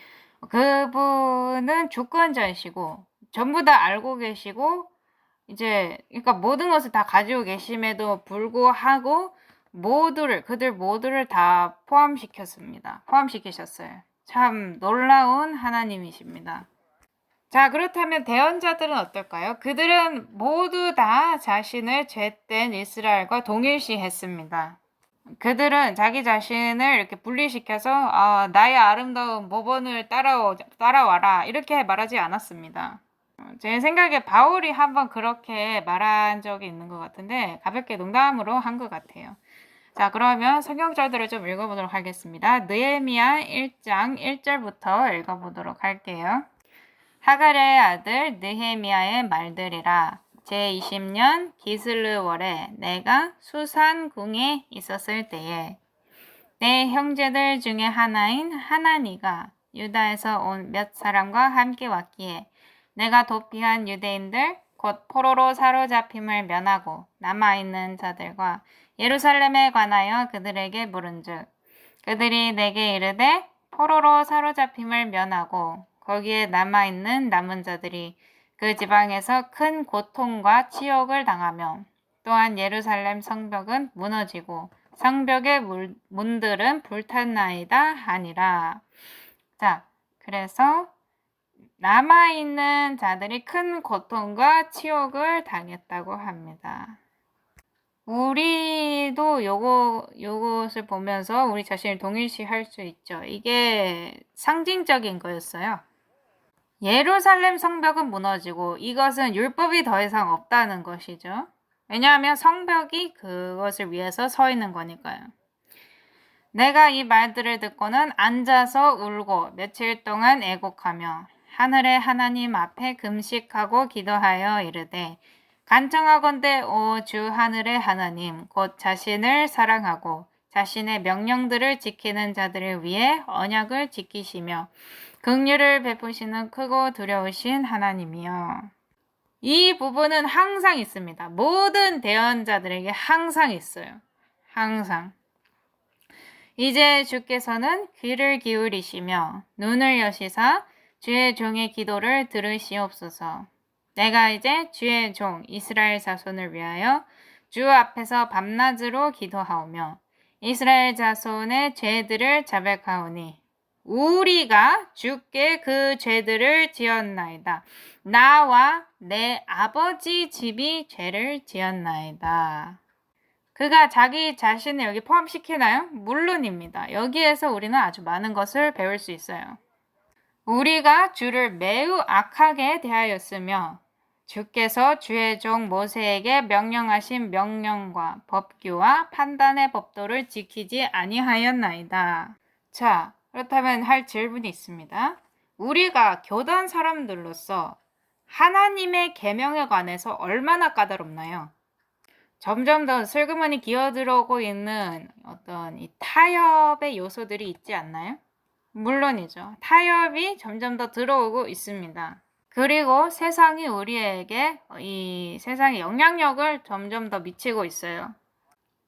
그분은 주권자이시고 전부 다 알고 계시고 이제 그러니까 모든 것을 다 가지고 계심에도 불구하고 그들 모두를 다 포함시키셨어요. 참 놀라운 하나님이십니다. 자, 그렇다면 대언자들은 어떨까요? 그들은 모두 다 자신을 죄된 이스라엘과 동일시했습니다. 그들은 자기 자신을 이렇게 분리시켜서 나의 아름다운 모본을 따라와라 이렇게 말하지 않았습니다. 제 생각에 바울이 한번 그렇게 말한 적이 있는 것 같은데 가볍게 농담으로 한 것 같아요. 자, 그러면 성경절들을 좀 읽어보도록 하겠습니다. 느헤미야 1장 1절부터 읽어보도록 할게요. 하가랴의 아들 느헤미야의 말들이라. 제20년 기슬르월에 내가 수산궁에 있었을 때에 내 형제들 중에 하나인 하나니가 유다에서 온 몇 사람과 함께 왔기에 내가 도피한 유대인들 곧 포로로 사로잡힘을 면하고 남아있는 자들과 예루살렘에 관하여 그들에게 물은즉 그들이 내게 이르되 포로로 사로잡힘을 면하고 거기에 남아있는 남은 자들이 그 지방에서 큰 고통과 치욕을 당하며 또한 예루살렘 성벽은 무너지고 성벽의 문들은 불탔나이다 하니라. 자, 그래서 남아있는 자들이 큰 고통과 치욕을 당했다고 합니다. 우리도 요것을 보면서 우리 자신을 동일시할 수 있죠. 이게 상징적인 거였어요. 예루살렘 성벽은 무너지고 이것은 율법이 더 이상 없다는 것이죠. 왜냐하면 성벽이 그것을 위해서 서 있는 거니까요. 내가 이 말들을 듣고는 앉아서 울고 며칠 동안 애곡하며 하늘의 하나님 앞에 금식하고 기도하여 이르되 간청하건대 오 주 하늘의 하나님 곧 자신을 사랑하고 자신의 명령들을 지키는 자들을 위해 언약을 지키시며 긍휼을 베푸시는 크고 두려우신 하나님이여. 이 부분은 항상 있습니다. 모든 대언자들에게 항상 있어요. 항상. 이제 주께서는 귀를 기울이시며 눈을 여시사 주의 종의 기도를 들으시옵소서. 내가 이제 주의 종 이스라엘 자손을 위하여 주 앞에서 밤낮으로 기도하오며 이스라엘 자손의 죄들을 자백하오니 우리가 주께 그 죄들을 지었나이다. 나와 내 아버지 집이 죄를 지었나이다. 그가 자기 자신을 여기 포함시키나요? 물론입니다. 여기에서 우리는 아주 많은 것을 배울 수 있어요. 우리가 주를 매우 악하게 대하였으며 주께서 주의 종 모세에게 명령하신 명령과 법규와 판단의 법도를 지키지 아니하였나이다. 자, 그렇다면 할 질문이 있습니다. 우리가 교단 사람들로서 하나님의 계명에 관해서 얼마나 까다롭나요? 점점 더 슬그머니 기어들어오고 있는 어떤 이 타협의 요소들이 있지 않나요? 물론이죠. 타협이 점점 더 들어오고 있습니다. 그리고 세상이 우리에게 이 세상의 영향력을 점점 더 미치고 있어요.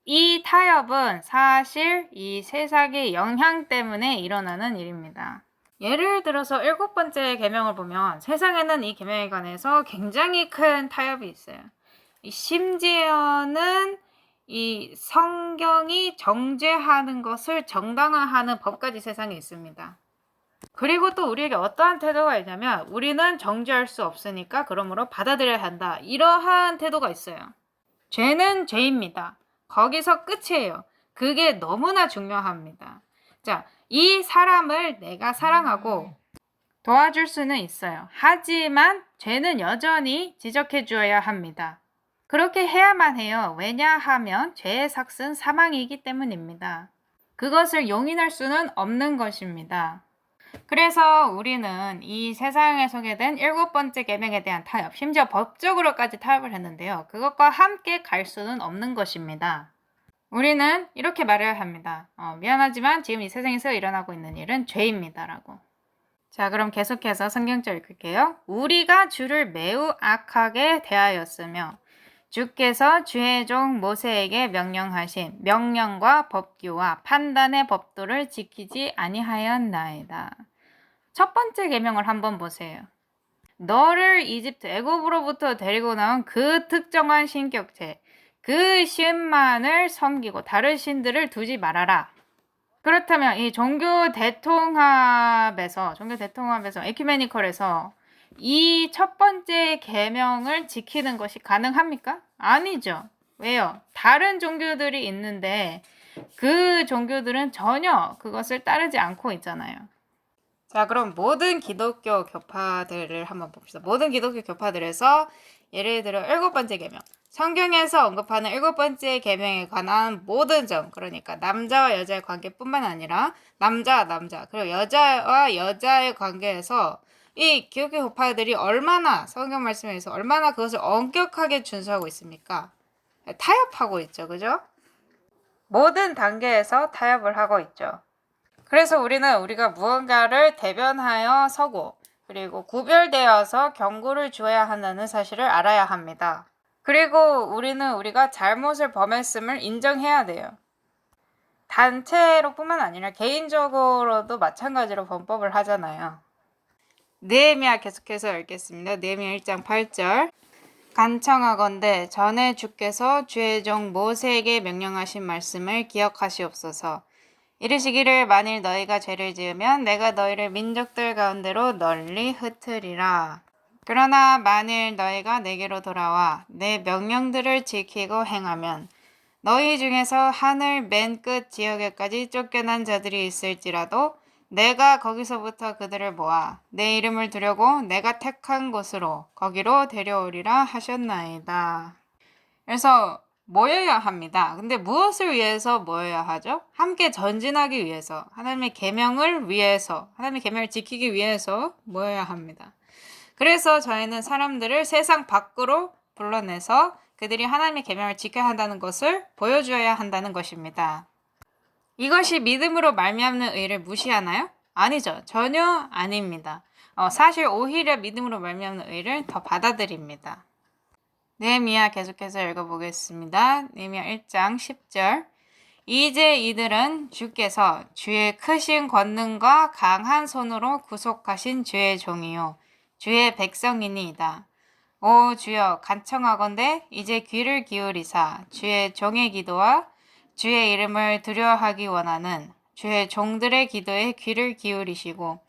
이 타협은 사실 이 세상의 영향 때문에 일어나는 일입니다. 예를 들어서 7번째 계명을 보면 세상에는 이 계명에 관해서 굉장히 큰 타협이 있어요. 심지어는 이 성경이 정죄하는 것을 정당화하는 법까지 세상에 있습니다. 그리고 또 우리에게 어떠한 태도가 있냐면 우리는 정죄할 수 없으니까 그러므로 받아들여야 한다. 이러한 태도가 있어요. 죄는 죄입니다. 거기서 끝이에요. 그게 너무나 중요합니다. 자, 이 사람을 내가 사랑하고 도와줄 수는 있어요. 하지만 죄는 여전히 지적해 주어야 합니다. 그렇게 해야만 해요. 왜냐하면 죄의 삭은 사망이기 때문입니다. 그것을 용인할 수는 없는 것입니다. 그래서 우리는 이 세상에 소개된 7번째 계명에 대한 타협, 심지어 법적으로까지 타협을 했는데요. 그것과 함께 갈 수는 없는 것입니다. 우리는 이렇게 말해야 합니다. 미안하지만 지금 이 세상에서 일어나고 있는 일은 죄입니다. 라고. 자, 그럼 계속해서 성경절 읽을게요. 우리가 주를 매우 악하게 대하였으며 주께서 주의 종 모세에게 명령하신 명령과 법규와 판단의 법도를 지키지 아니하였나이다. 첫 번째 계명을 한번 보세요. 너를 이집트 애굽으로부터 데리고 나온 그 특정한 신격체, 그 신만을 섬기고 다른 신들을 두지 말아라. 그렇다면 이 종교 대통합에서 에큐메니컬에서 이 첫 번째 계명을 지키는 것이 가능합니까? 아니죠. 왜요? 다른 종교들이 있는데 그 종교들은 전혀 그것을 따르지 않고 있잖아요. 자, 그럼 모든 기독교 교파들을 한번 봅시다. 모든 기독교 교파들에서 예를 들어 7번째 계명, 성경에서 언급하는 7번째 계명에 관한 모든 점, 그러니까 남자와 여자의 관계뿐만 아니라 남자, 그리고 여자와 여자의 관계에서 이 기독교 교파들이 얼마나 성경 말씀에서 얼마나 그것을 엄격하게 준수하고 있습니까? 타협하고 있죠. 그죠? 모든 단계에서 타협을 하고 있죠. 그래서 우리가 무언가를 대변하여 서고 그리고 구별되어서 경고를 주어야 한다는 사실을 알아야 합니다. 그리고 우리가 잘못을 범했음을 인정해야 돼요. 단체로뿐만 아니라 개인적으로도 마찬가지로 범법을 하잖아요. 느헤미야 계속해서 읽겠습니다. 느헤미야 1장 8절. 간청하건대 전에 주께서 주의 종 모세에게 명령하신 말씀을 기억하시옵소서. 이르시기를 만일 너희가 죄를 지으면 내가 너희를 민족들 가운데로 널리 흩으리라. 그러나 만일 너희가 내게로 돌아와 내 명령들을 지키고 행하면 너희 중에서 하늘 맨 끝 지역에까지 쫓겨난 자들이 있을지라도 내가 거기서부터 그들을 모아 내 이름을 두려고 내가 택한 곳으로 거기로 데려오리라 하셨나이다. 그래서 모여야 합니다. 근데 무엇을 위해서 모여야 하죠? 함께 전진하기 위해서, 하나님의 계명을 위해서, 하나님의 계명을 지키기 위해서 모여야 합니다. 그래서 저희는 사람들을 세상 밖으로 불러내서 그들이 하나님의 계명을 지켜야 한다는 것을 보여주어야 한다는 것입니다. 이것이 믿음으로 말미암는 의를 무시하나요? 아니죠. 전혀 아닙니다. 사실 오히려 믿음으로 말미암는 의를 더 받아들입니다. 느헤미야 계속해서 읽어보겠습니다. 느헤미야 1장 10절. 이제 이들은 주께서 주의 크신 권능과 강한 손으로 구속하신 주의 종이요 주의 백성이니이다. 오 주여 간청하건대 이제 귀를 기울이사 주의 종의 기도와 주의 이름을 두려워하기 원하는 주의 종들의 기도에 귀를 기울이시고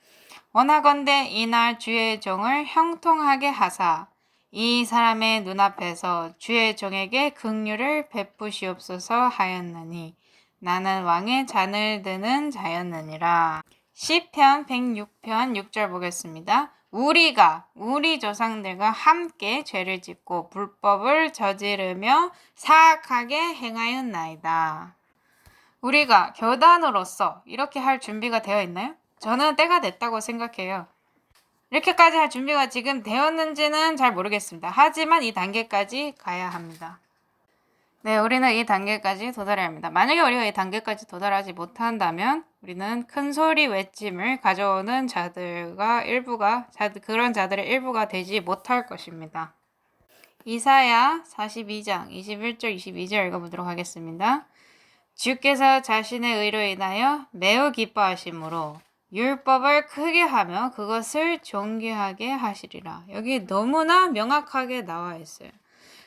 원하건대 이날 주의 종을 형통하게 하사 이 사람의 눈앞에서 주의 종에게 긍휼을 베푸시옵소서 하였느니 나는 왕의 잔을 드는 자였느니라. 시편 106편 6절 보겠습니다. 우리 조상들과 함께 죄를 짓고 불법을 저지르며 사악하게 행하였나이다. 우리가 교단으로서 이렇게 할 준비가 되어 있나요? 저는 때가 됐다고 생각해요. 이렇게까지 할 준비가 지금 되었는지는 잘 모르겠습니다. 하지만 이 단계까지 가야 합니다. 네, 우리는 이 단계까지 도달해야 합니다. 만약에 우리가 이 단계까지 도달하지 못한다면 우리는 큰 소리 외침을 가져오는 그런 자들의 일부가 되지 못할 것입니다. 이사야 42장 21절 22절 읽어보도록 하겠습니다. 주께서 자신의 의로 인하여 매우 기뻐하심으로 율법을 크게 하며 그것을 존귀하게 하시리라. 여기 너무나 명확하게 나와 있어요.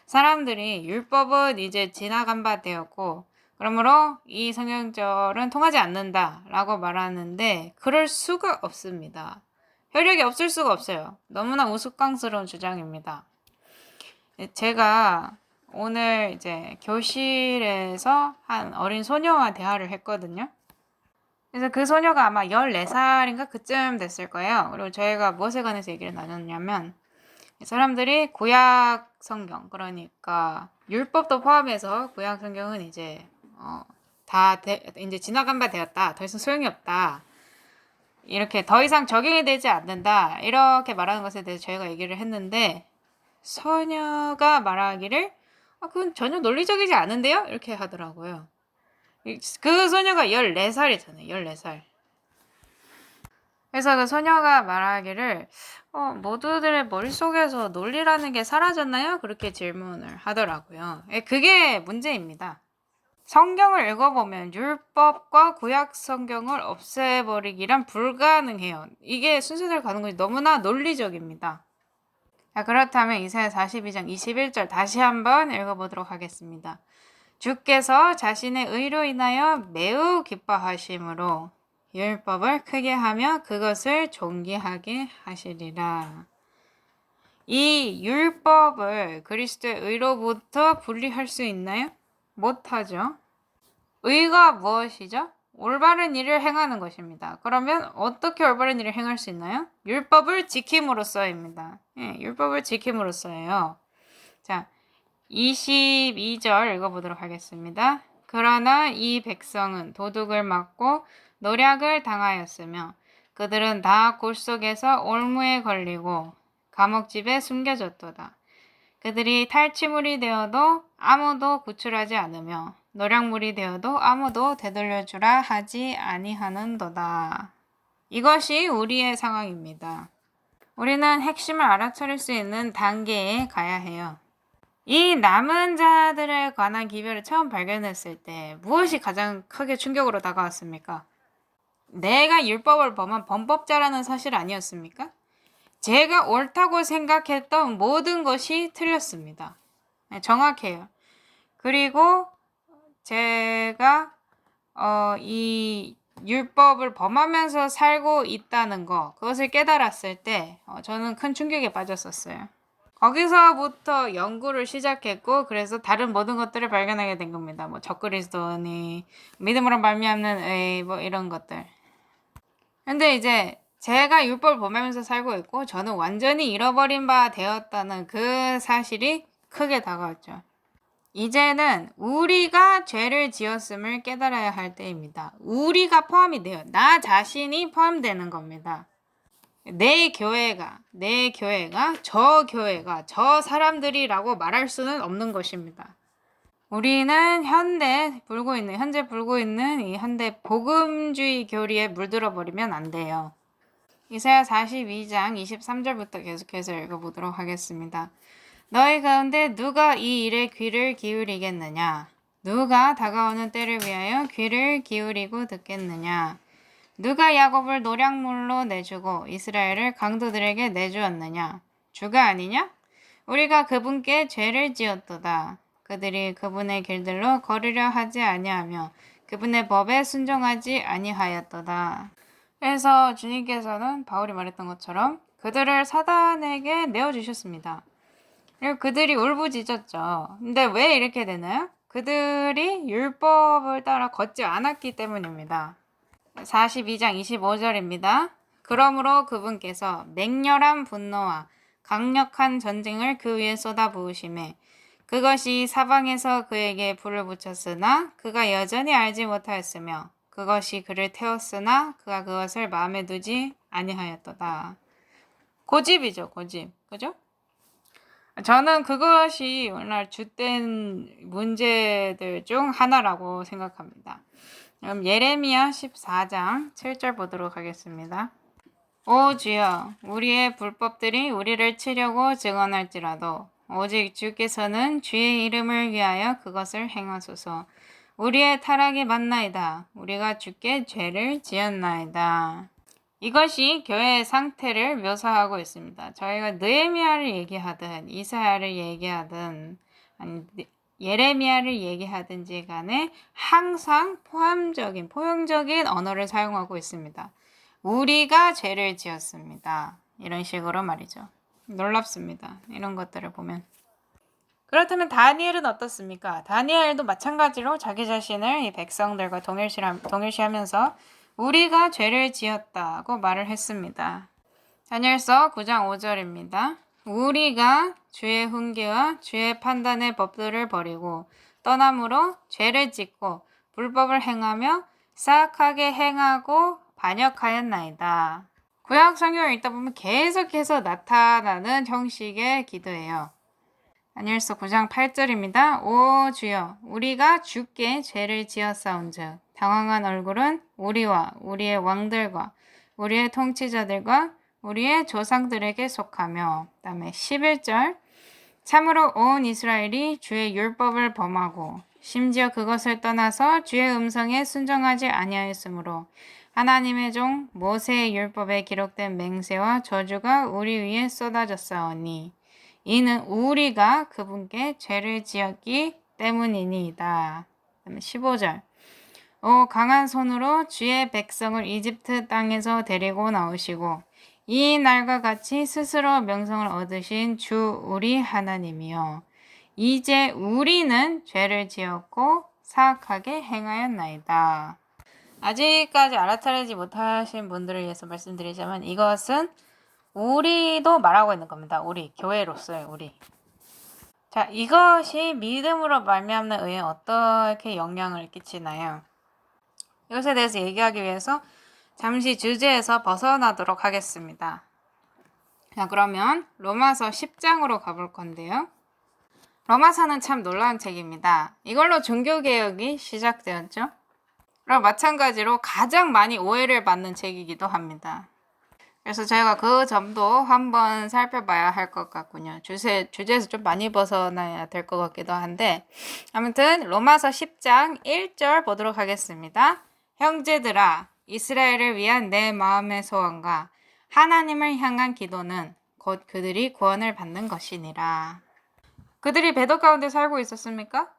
사람들이 율법은 이제 지나간 바 되었고 그러므로 이 성경절은 통하지 않는다 라고 말하는데 그럴 수가 없습니다. 효력이 없을 수가 없어요. 너무나 우스꽝스러운 주장입니다. 제가 오늘 이제 교실에서 한 어린 소녀와 대화를 했거든요. 그래서 그 소녀가 아마 14살인가 그쯤 됐을 거예요. 그리고 저희가 무엇에 관해서 얘기를 나눴냐면 사람들이 구약 성경, 그러니까 율법도 포함해서 구약 성경은 이제 이제 지나간 바 되었다. 더 이상 소용이 없다. 이렇게 더 이상 적용이 되지 않는다. 이렇게 말하는 것에 대해서 저희가 얘기를 했는데 소녀가 말하기를 그건 전혀 논리적이지 않은데요? 이렇게 하더라고요. 그 소녀가 14살이잖아요. 14살. 그래서 그 소녀가 말하기를 모두들의 머릿속에서 논리라는 게 사라졌나요? 그렇게 질문을 하더라고요. 그게 문제입니다. 성경을 읽어보면 율법과 구약 성경을 없애버리기란 불가능해요. 이게 순서대로 가는 것이 너무나 논리적입니다. 자, 그렇다면 이사야 42장 21절 다시 한번 읽어보도록 하겠습니다. 주께서 자신의 의로 인하여 매우 기뻐하심으로 율법을 크게 하며 그것을 존귀하게 하시리라. 이 율법을 그리스도의 의로부터 분리할 수 있나요? 못하죠. 의가 무엇이죠? 올바른 일을 행하는 것입니다. 그러면 어떻게 올바른 일을 행할 수 있나요? 율법을 지킴으로써입니다. 율법을 지킴으로써예요. 자, 22절 읽어보도록 하겠습니다. 그러나 이 백성은 도둑을 맞고 노략을 당하였으며 그들은 다 골속에서 올무에 걸리고 감옥집에 숨겨졌도다. 그들이 탈취물이 되어도 아무도 구출하지 않으며 노략물이 되어도 아무도 되돌려주라 하지 아니하는도다. 이것이 우리의 상황입니다. 우리는 핵심을 알아차릴 수 있는 단계에 가야 해요. 이 남은 자들에 관한 기별을 처음 발견했을 때 무엇이 가장 크게 충격으로 다가왔습니까? 내가 율법을 범한 범법자라는 사실 아니었습니까? 제가 옳다고 생각했던 모든 것이 틀렸습니다. 정확해요. 그리고 제가 이 율법을 범하면서 살고 있다는 거, 그것을 깨달았을 때 저는 큰 충격에 빠졌었어요. 거기서부터 연구를 시작했고 그래서 다른 모든 것들을 발견하게 된 겁니다. 뭐 적그리스도니 믿음으로 말미암는 의 뭐 이런 것들. 근데 이제 제가 율법을 범하면서 살고 있고 저는 완전히 잃어버린 바 되었다는 그 사실이 크게 다가왔죠. 이제는 우리가 죄를 지었음을 깨달아야 할 때입니다. 우리가 포함이 돼요. 나 자신이 포함되는 겁니다. 내 교회가, 저 교회가, 저 사람들이라고 말할 수는 없는 것입니다. 우리는 현재 불고 있는 이 현대 복음주의 교리에 물들어 버리면 안 돼요. 이사야 42장 23절부터 계속해서 읽어보도록 하겠습니다. 너희 가운데 누가 이 일에 귀를 기울이겠느냐? 누가 다가오는 때를 위하여 귀를 기울이고 듣겠느냐? 누가 야곱을 노략물로 내주고 이스라엘을 강도들에게 내주었느냐? 주가 아니냐? 우리가 그분께 죄를 지었도다. 그들이 그분의 길들로 걸으려 하지 아니하며 그분의 법에 순종하지 아니하였도다. 그래서 주님께서는 바울이 말했던 것처럼 그들을 사단에게 내어주셨습니다. 그리고 그들이 울부짖었죠. 근데 왜 이렇게 되나요? 그들이 율법을 따라 걷지 않았기 때문입니다. 42장 25절입니다. 그러므로 그분께서 맹렬한 분노와 강력한 전쟁을 그 위에 쏟아부으심에 그것이 사방에서 그에게 불을 붙였으나 그가 여전히 알지 못하였으며 그것이 그를 태웠으나 그가 그것을 마음에 두지 아니하였도다. 고집이죠, 고집. 그죠? 저는 그것이 오늘날 주된 문제들 중 하나라고 생각합니다. 그럼 예레미야 14장 7절 보도록 하겠습니다. 오 주여, 우리의 불법들이 우리를 치려고 증언할지라도 오직 주께서는 주의 이름을 위하여 그것을 행하소서. 우리의 타락이 맞나이다. 우리가 주께 죄를 지었나이다. 이것이 교회의 상태를 묘사하고 있습니다. 저희가 느헤미야를 얘기하든 이사야를 얘기하든 아니 예레미야를 얘기하든지 간에 항상 포용적인 언어를 사용하고 있습니다. 우리가 죄를 지었습니다. 이런 식으로 말이죠. 놀랍습니다. 이런 것들을 보면. 그렇다면 다니엘은 어떻습니까? 다니엘도 마찬가지로 자기 자신을 이 백성들과 동일시하면서 우리가 죄를 지었다고 말을 했습니다. 다니엘서 9장 5절입니다. 우리가 주의 훈계와 주의 판단의 법들을 버리고 떠남으로 죄를 짓고 불법을 행하며 사악하게 행하고 반역하였나이다. 구약 성경을 읽다 보면 계속해서 나타나는 형식의 기도예요. 다니엘서 9장 8절입니다. 오 주여, 우리가 주께 죄를 지었사온즉 당황한 얼굴은 우리와 우리의 왕들과 우리의 통치자들과 우리의 조상들에게 속하며, 그 다음에 11절 참으로 온 이스라엘이 주의 율법을 범하고 심지어 그것을 떠나서 주의 음성에 순종하지 아니하였으므로 하나님의 종 모세의 율법에 기록된 맹세와 저주가 우리 위에 쏟아졌사오니 이는 우리가 그분께 죄를 지었기 때문이니이다. 15절 오 강한 손으로 주의 백성을 이집트 땅에서 데리고 나오시고 이 날과 같이 스스로 명성을 얻으신 주 우리 하나님이여 이제 우리는 죄를 지었고 사악하게 행하였나이다. 아직까지 알아차리지 못하신 분들을 위해서 말씀드리자면 이것은 우리도 말하고 있는 겁니다. 우리 교회로서의 우리. 자, 이것이 믿음으로 말미암는 의에 어떻게 영향을 끼치나요? 이것에 대해서 얘기하기 위해서 잠시 주제에서 벗어나도록 하겠습니다. 자, 그러면 로마서 10장으로 가볼 건데요. 로마서는 참 놀라운 책입니다. 이걸로 종교개혁이 시작되었죠. 그리고 마찬가지로 가장 많이 오해를 받는 책이기도 합니다. 그래서 저희가 그 점도 한번 살펴봐야 할 것 같군요. 주제에서 좀 많이 벗어나야 될 것 같기도 한데 아무튼 로마서 10장 1절 보도록 하겠습니다. 형제들아, 이스라엘을 위한 내 마음의 소원과 하나님을 향한 기도는 곧 그들이 구원을 받는 것이니라. 그들이 배도 가운데 살고 있었습니까?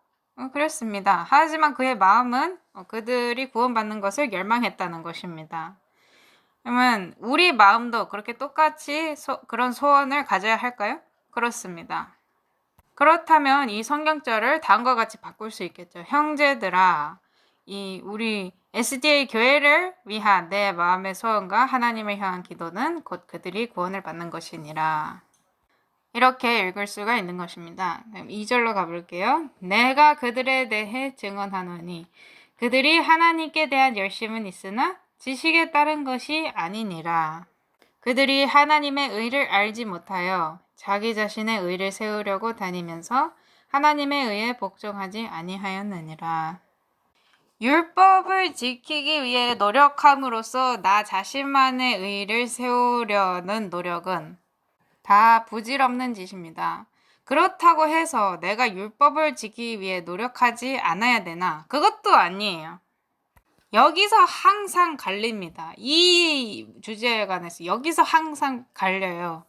그랬습니다. 하지만 그의 마음은 그들이 구원받는 것을 열망했다는 것입니다. 그러면 우리 마음도 그렇게 똑같이 그런 소원을 가져야 할까요? 그렇습니다. 그렇다면 이 성경절을 다음과 같이 바꿀 수 있겠죠. 형제들아, 우리 SDA 교회를 위한 내 마음의 소원과 하나님을 향한 기도는 곧 그들이 구원을 받는 것이니라. 이렇게 읽을 수가 있는 것입니다. 2절로 가볼게요. 내가 그들에 대해 증언하노니 그들이 하나님께 대한 열심은 있으나 지식에 따른 것이 아니니라. 그들이 하나님의 의를 알지 못하여 자기 자신의 의를 세우려고 다니면서 하나님의 의에 복종하지 아니하였느니라. 율법을 지키기 위해 노력함으로써 나 자신만의 의를 세우려는 노력은 다 부질없는 짓입니다. 그렇다고 해서 내가 율법을 지키기 위해 노력하지 않아야 되나? 그것도 아니에요. 여기서 항상 갈립니다. 이 주제에 관해서 여기서 항상 갈려요.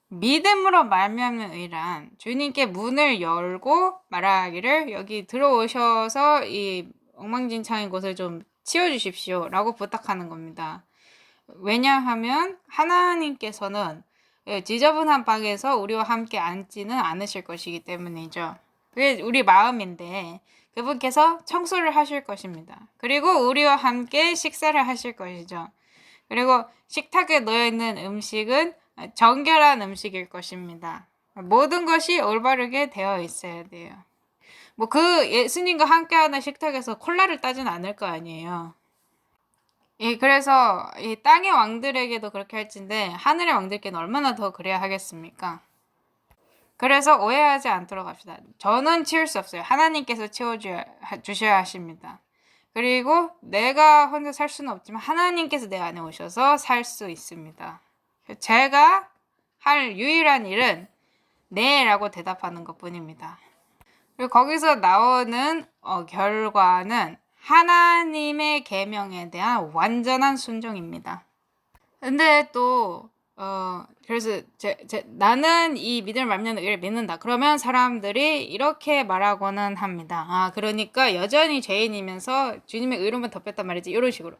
믿음으로 말미암는 의란 주님께 문을 열고 말하기를 여기 들어오셔서 이 엉망진창인 곳을 좀 치워주십시오 라고 부탁하는 겁니다. 왜냐하면 하나님께서는 지저분한 방에서 우리와 함께 앉지는 않으실 것이기 때문이죠. 그게 우리 마음인데 그분께서 청소를 하실 것입니다. 그리고 우리와 함께 식사를 하실 것이죠. 그리고 식탁에 놓여있는 음식은 정결한 음식일 것입니다. 모든 것이 올바르게 되어 있어야 돼요. 그 예수님과 함께하는 식탁에서 콜라를 따진 않을 거 아니에요. 그래서 이 땅의 왕들에게도 그렇게 할진데 하늘의 왕들께는 얼마나 더 그래야 하겠습니까? 그래서 오해하지 않도록 합시다. 저는 치울 수 없어요. 하나님께서 치워주셔야 하십니다. 그리고 내가 혼자 살 수는 없지만 하나님께서 내 안에 오셔서 살 수 있습니다. 제가 할 유일한 일은 네라고 대답하는 것뿐입니다. 그리고 거기서 나오는 결과는 하나님의 계명에 대한 완전한 순종입니다. 근데 또 그래서 나는 이 믿음을 말미암는 의를 믿는다. 그러면 사람들이 이렇게 말하고는 합니다. 그러니까 여전히 죄인이면서 주님의 의로만 덮였단 말이지. 이런 식으로.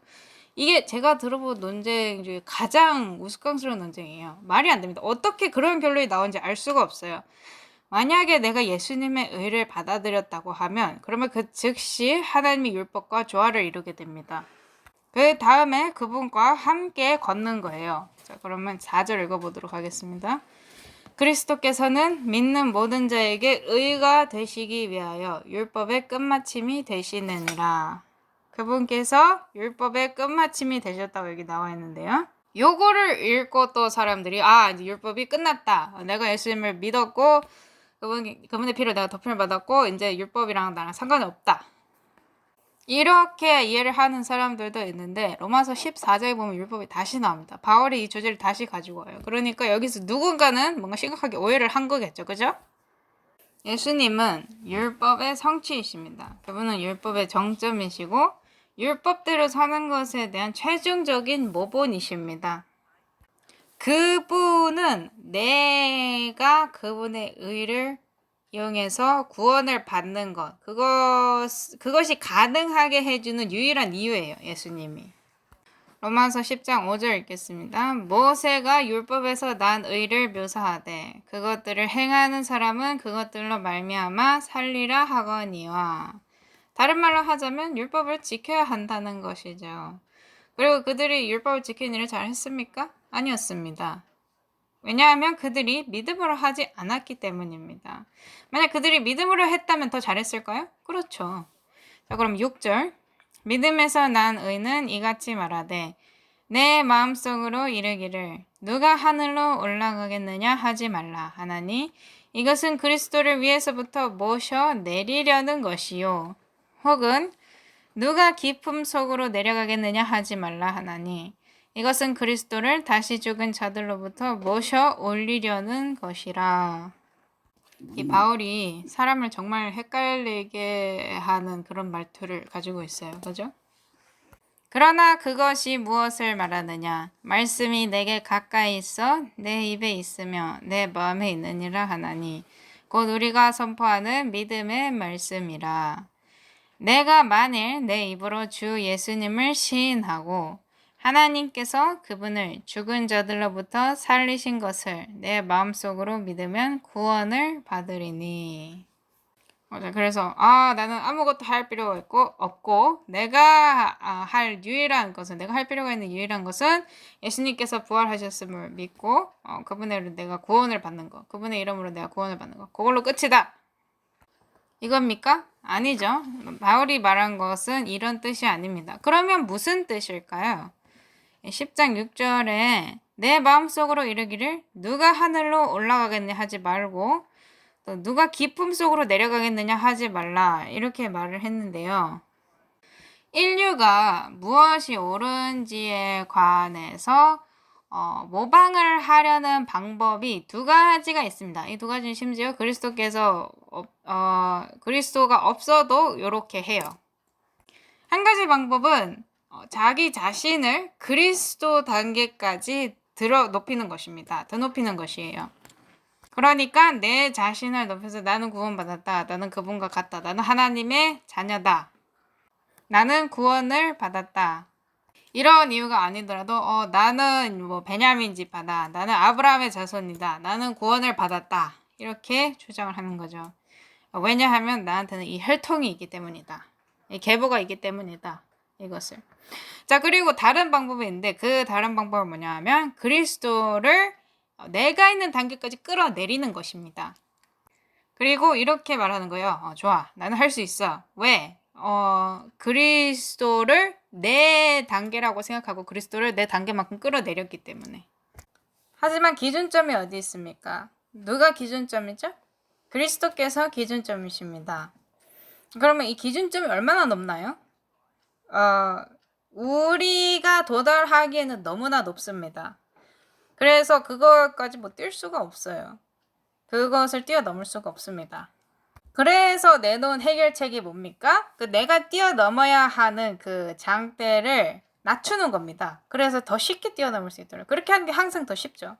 이게 제가 들어본 논쟁 중에 가장 우스꽝스러운 논쟁이에요. 말이 안 됩니다. 어떻게 그런 결론이 나온지 알 수가 없어요. 만약에 내가 예수님의 의를 받아들였다고 하면 그러면 그 즉시 하나님의 율법과 조화를 이루게 됩니다. 그 다음에 그분과 함께 걷는 거예요. 자, 그러면 4절 읽어보도록 하겠습니다. 그리스도께서는 믿는 모든 자에게 의가 되시기 위하여 율법의 끝마침이 되시느니라. 그분께서 율법의 끝마침이 되셨다고 여기 나와 있는데요. 요거를 읽고 또 사람들이 이제 율법이 끝났다. 내가 예수님을 믿었고 그분의 피로 내가 덮임을 받았고 이제 율법이랑 나랑 상관이 없다. 이렇게 이해를 하는 사람들도 있는데 로마서 14장에 보면 율법이 다시 나옵니다. 바울이 이 주제를 다시 가지고 와요. 그러니까 여기서 누군가는 뭔가 심각하게 오해를 한 거겠죠. 그죠? 예수님은 율법의 성취이십니다. 그분은 율법의 정점이시고 율법대로 사는 것에 대한 최종적인 모본이십니다. 그분은 내가 그분의 의를 이용해서 구원을 받는 것, 그것이 가능하게 해주는 유일한 이유예요, 예수님이. 로마서 10장 5절 읽겠습니다. 모세가 율법에서 난 의를 묘사하되 그것들을 행하는 사람은 그것들로 말미암아 살리라 하거니와. 다른 말로 하자면 율법을 지켜야 한다는 것이죠. 그리고 그들이 율법을 지키는 일을 잘 했습니까? 아니었습니다. 왜냐하면 그들이 믿음으로 하지 않았기 때문입니다. 만약 그들이 믿음으로 했다면 더 잘했을까요? 그렇죠. 자, 그럼 6절. 믿음에서 난 의는 이같이 말하되 내 마음속으로 이르기를 누가 하늘로 올라가겠느냐 하지 말라 하나니 이것은 그리스도를 위에서부터 모셔 내리려는 것이요. 혹은 누가 깊음 속으로 내려가겠느냐 하지 말라 하나니 이것은 그리스도를 다시 죽은 자들로부터 모셔 올리려는 것이라. 이 바울이 사람을 정말 헷갈리게 하는 그런 말투를 가지고 있어요. 그죠? 그러나 그것이 무엇을 말하느냐? 말씀이 내게 가까이 있어 내 입에 있으며 내 마음에 있느니라 하나니 곧 우리가 선포하는 믿음의 말씀이라. 내가 만일 내 입으로 주 예수님을 시인하고 하나님께서 그분을 죽은 자들로부터 살리신 것을 내 마음속으로 믿으면 구원을 받으리니. 그래서 나는 아무것도 할 필요가 없고 내가 할 유일한 것은 내가 할 필요가 있는 유일한 것은 예수님께서 부활하셨음을 믿고 그분의 이름으로 내가 구원을 받는 것, 그분의 이름으로 내가 구원을 받는 것, 그걸로 끝이다. 이겁니까? 아니죠. 바울이 말한 것은 이런 뜻이 아닙니다. 그러면 무슨 뜻일까요? 10장 6절에 내 마음속으로 이르기를 누가 하늘로 올라가겠냐 하지 말고 또 누가 깊음 속으로 내려가겠느냐 하지 말라 이렇게 말을 했는데요. 인류가 무엇이 옳은지에 관해서 모방을 하려는 방법이 두 가지가 있습니다. 이 두 가지는 심지어 그리스도가 없어도 이렇게 해요. 한 가지 방법은 자기 자신을 그리스도 단계까지 높이는 것입니다. 더 높이는 것이에요. 그러니까 내 자신을 높여서 나는 구원받았다. 나는 그분과 같다. 나는 하나님의 자녀다. 나는 구원을 받았다. 이런 이유가 아니더라도 나는 베냐민 지파다. 나는 아브라함의 자손이다. 나는 구원을 받았다. 이렇게 주장을 하는 거죠. 왜냐하면 나한테는 이 혈통이 있기 때문이다. 이 계보가 있기 때문이다. 이것을. 자, 그리고 다른 방법이 있는데 그 다른 방법은 뭐냐 하면 그리스도를 내가 있는 단계까지 끌어내리는 것입니다. 그리고 이렇게 말하는 거예요. 좋아. 나는 할 수 있어. 왜? 그리스도를 내 단계라고 생각하고 그리스도를 내 단계만큼 끌어내렸기 때문에. 하지만 기준점이 어디 있습니까? 누가 기준점이죠? 그리스도께서 기준점이십니다. 그러면 이 기준점이 얼마나 높나요? 우리가 도달하기에는 너무나 높습니다. 그래서 그것까지 뛸 수가 없어요. 그것을 뛰어넘을 수가 없습니다. 그래서 내놓은 해결책이 뭡니까? 내가 뛰어넘어야 하는 그 장대를 낮추는 겁니다. 그래서 더 쉽게 뛰어넘을 수 있도록. 그렇게 하는 게 항상 더 쉽죠.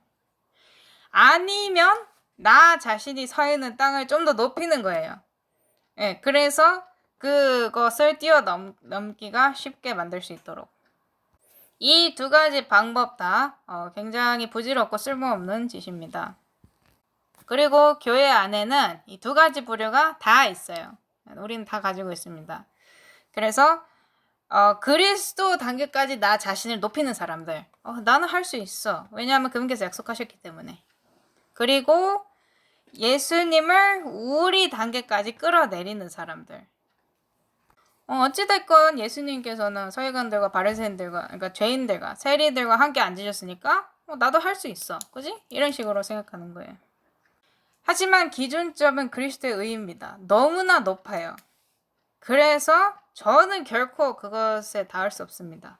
아니면 나 자신이 서 있는 땅을 좀 더 높이는 거예요. 예, 그래서 그것을 뛰어넘기가 쉽게 만들 수 있도록. 이 두 가지 방법 다 굉장히 부질없고 쓸모없는 짓입니다. 그리고 교회 안에는 이 두 가지 부류가 다 있어요. 우리는 다 가지고 있습니다. 그래서 그리스도 단계까지 나 자신을 높이는 사람들. 나는 할 수 있어. 왜냐하면 그분께서 약속하셨기 때문에. 그리고 예수님을 우리 단계까지 끌어내리는 사람들. 어찌됐건 예수님께서는 서기관들과 바리새인들과, 그러니까 죄인들과 세리들과 함께 앉으셨으니까 나도 할 수 있어. 그지? 이런 식으로 생각하는 거예요. 하지만 기준점은 그리스도의 의입니다. 너무나 높아요. 그래서 저는 결코 그것에 닿을 수 없습니다.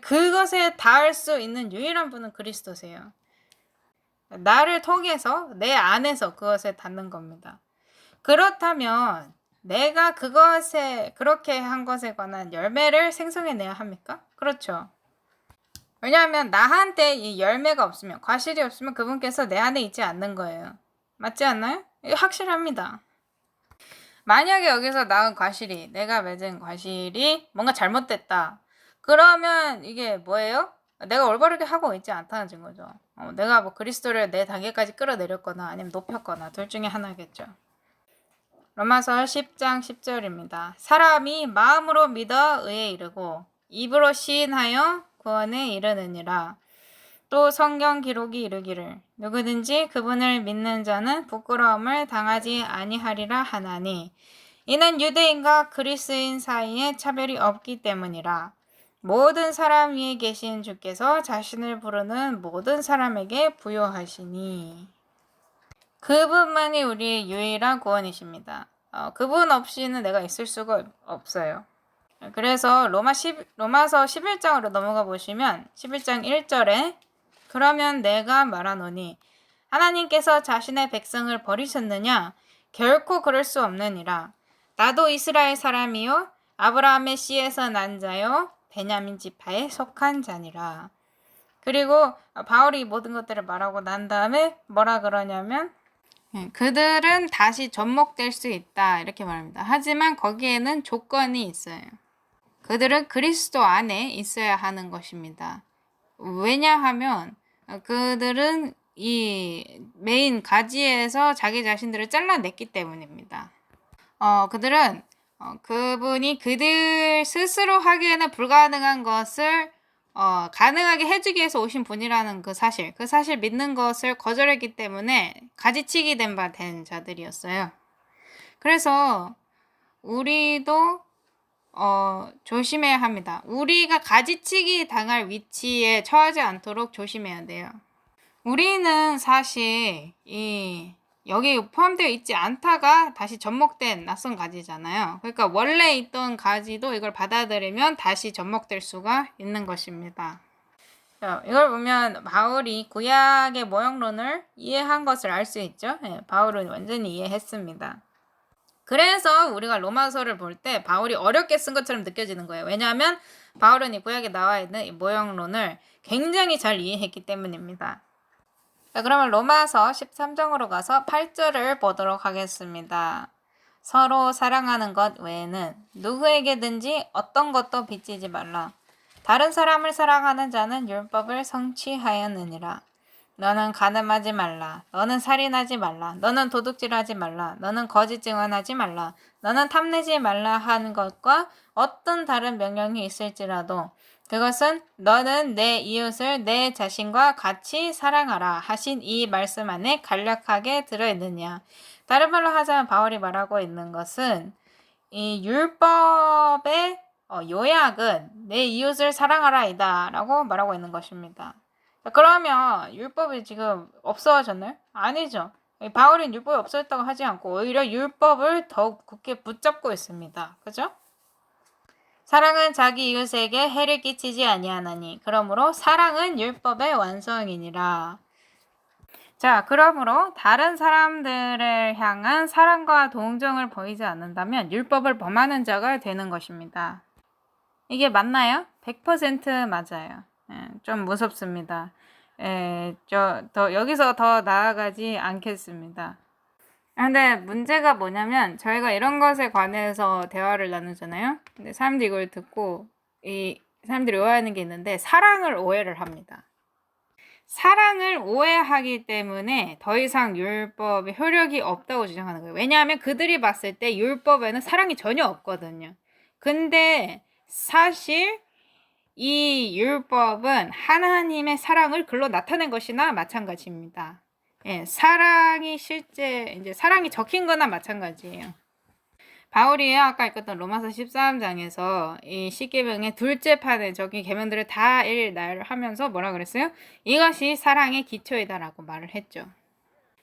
그것에 닿을 수 있는 유일한 분은 그리스도세요. 나를 통해서 내 안에서 그것에 닿는 겁니다. 그렇다면 내가 그렇게 한 것에 관한 열매를 생성해내야 합니까? 그렇죠. 왜냐하면 나한테 이 열매가 없으면, 과실이 없으면 그분께서 내 안에 있지 않는 거예요. 맞지 않나요? 이거 확실합니다. 만약에 여기서 낳은 과실이, 내가 맺은 과실이 뭔가 잘못됐다. 그러면 이게 뭐예요? 내가 올바르게 하고 있지 않다는 증거죠. 내가 그리스도를 내 단계까지 끌어내렸거나 아니면 높였거나 둘 중에 하나겠죠. 로마서 10장 10절입니다. 사람이 마음으로 믿어 의에 이르고 입으로 시인하여 구원에 이르느니라. 또 성경 기록이 이르기를 누구든지 그분을 믿는 자는 부끄러움을 당하지 아니하리라 하나니 이는 유대인과 그리스인 사이에 차별이 없기 때문이라. 모든 사람 위에 계신 주께서 자신을 부르는 모든 사람에게 부여하시니. 그분만이 우리의 유일한 구원이십니다. 그분 없이는 내가 있을 수가 없어요. 그래서 로마서 11장으로 넘어가 보시면 11장 1절에 그러면 내가 말하노니 하나님께서 자신의 백성을 버리셨느냐? 결코 그럴 수 없느니라. 나도 이스라엘 사람이요 아브라함의 씨에서 난 자요 베냐민 지파에 속한 자니라. 그리고 바울이 모든 것들을 말하고 난 다음에 뭐라 그러냐면 그들은 다시 접목될 수 있다 이렇게 말합니다. 하지만 거기에는 조건이 있어요. 그들은 그리스도 안에 있어야 하는 것입니다. 왜냐하면 그들은 이 메인 가지에서 자기 자신들을 잘라냈기 때문입니다. 그들은 그분이 그들 스스로 하기에는 불가능한 것을 가능하게 해주기 위해서 오신 분이라는 그 사실 믿는 것을 거절했기 때문에 가지치기 된 바 된 자들이었어요. 그래서 우리도 조심해야 합니다. 우리가 가지치기 당할 위치에 처하지 않도록 조심해야 돼요. 우리는 사실 여기 포함되어 있지 않다가 다시 접목된 낯선 가지잖아요. 그러니까 원래 있던 가지도 이걸 받아들이면 다시 접목될 수가 있는 것입니다. 이걸 보면 바울이 구약의 모형론을 이해한 것을 알 수 있죠. 바울은 완전히 이해했습니다. 그래서 우리가 로마서를 볼 때 바울이 어렵게 쓴 것처럼 느껴지는 거예요. 왜냐하면 바울은 이 구약에 나와 있는 이 모형론을 굉장히 잘 이해했기 때문입니다. 자, 그러면 로마서 13장으로 가서 8절을 보도록 하겠습니다. 서로 사랑하는 것 외에는 누구에게든지 어떤 것도 빚지지 말라. 다른 사람을 사랑하는 자는 율법을 성취하였느니라. 너는 간음하지 말라. 너는 살인하지 말라. 너는 도둑질하지 말라. 너는 거짓 증언하지 말라. 너는 탐내지 말라 하는 것과 어떤 다른 명령이 있을지라도 그것은 너는 내 이웃을 내 자신과 같이 사랑하라 하신 이 말씀 안에 간략하게 들어있느냐. 다른 말로 하자면 바울이 말하고 있는 것은 이 율법의 요약은 내 이웃을 사랑하라이다 라고 말하고 있는 것입니다. 그러면 율법이 지금 없어졌나요? 아니죠. 바울은 율법이 없어졌다고 하지 않고 오히려 율법을 더욱 굳게 붙잡고 있습니다. 그죠? 사랑은 자기 이웃에게 해를 끼치지 아니하나니 그러므로 사랑은 율법의 완성이니라. 자, 그러므로 다른 사람들을 향한 사랑과 동정을 보이지 않는다면 율법을 범하는 자가 되는 것입니다. 이게 맞나요? 100% 맞아요. 좀 무섭습니다. 여기서 더 나아가지 않겠습니다. 근데 문제가 뭐냐면 저희가 이런 것에 관해서 대화를 나누잖아요. 근데 사람들이 이걸 듣고 사람들이 오해하는 게 있는데 사랑을 오해를 합니다. 사랑을 오해하기 때문에 더 이상 율법의 효력이 없다고 주장하는 거예요. 왜냐하면 그들이 봤을 때 율법에는 사랑이 전혀 없거든요. 근데 사실 이 율법은 하나님의 사랑을 글로 나타낸 것이나 마찬가지입니다. 사랑이 실제 이제 사랑이 적힌 거나 마찬가지예요. 바울이 아까 읽었던 로마서 13장에서 이 십계명의 둘째 판에 저기 계명들을 다 하면서 뭐라 그랬어요? 이것이 사랑의 기초이다라고 말을 했죠.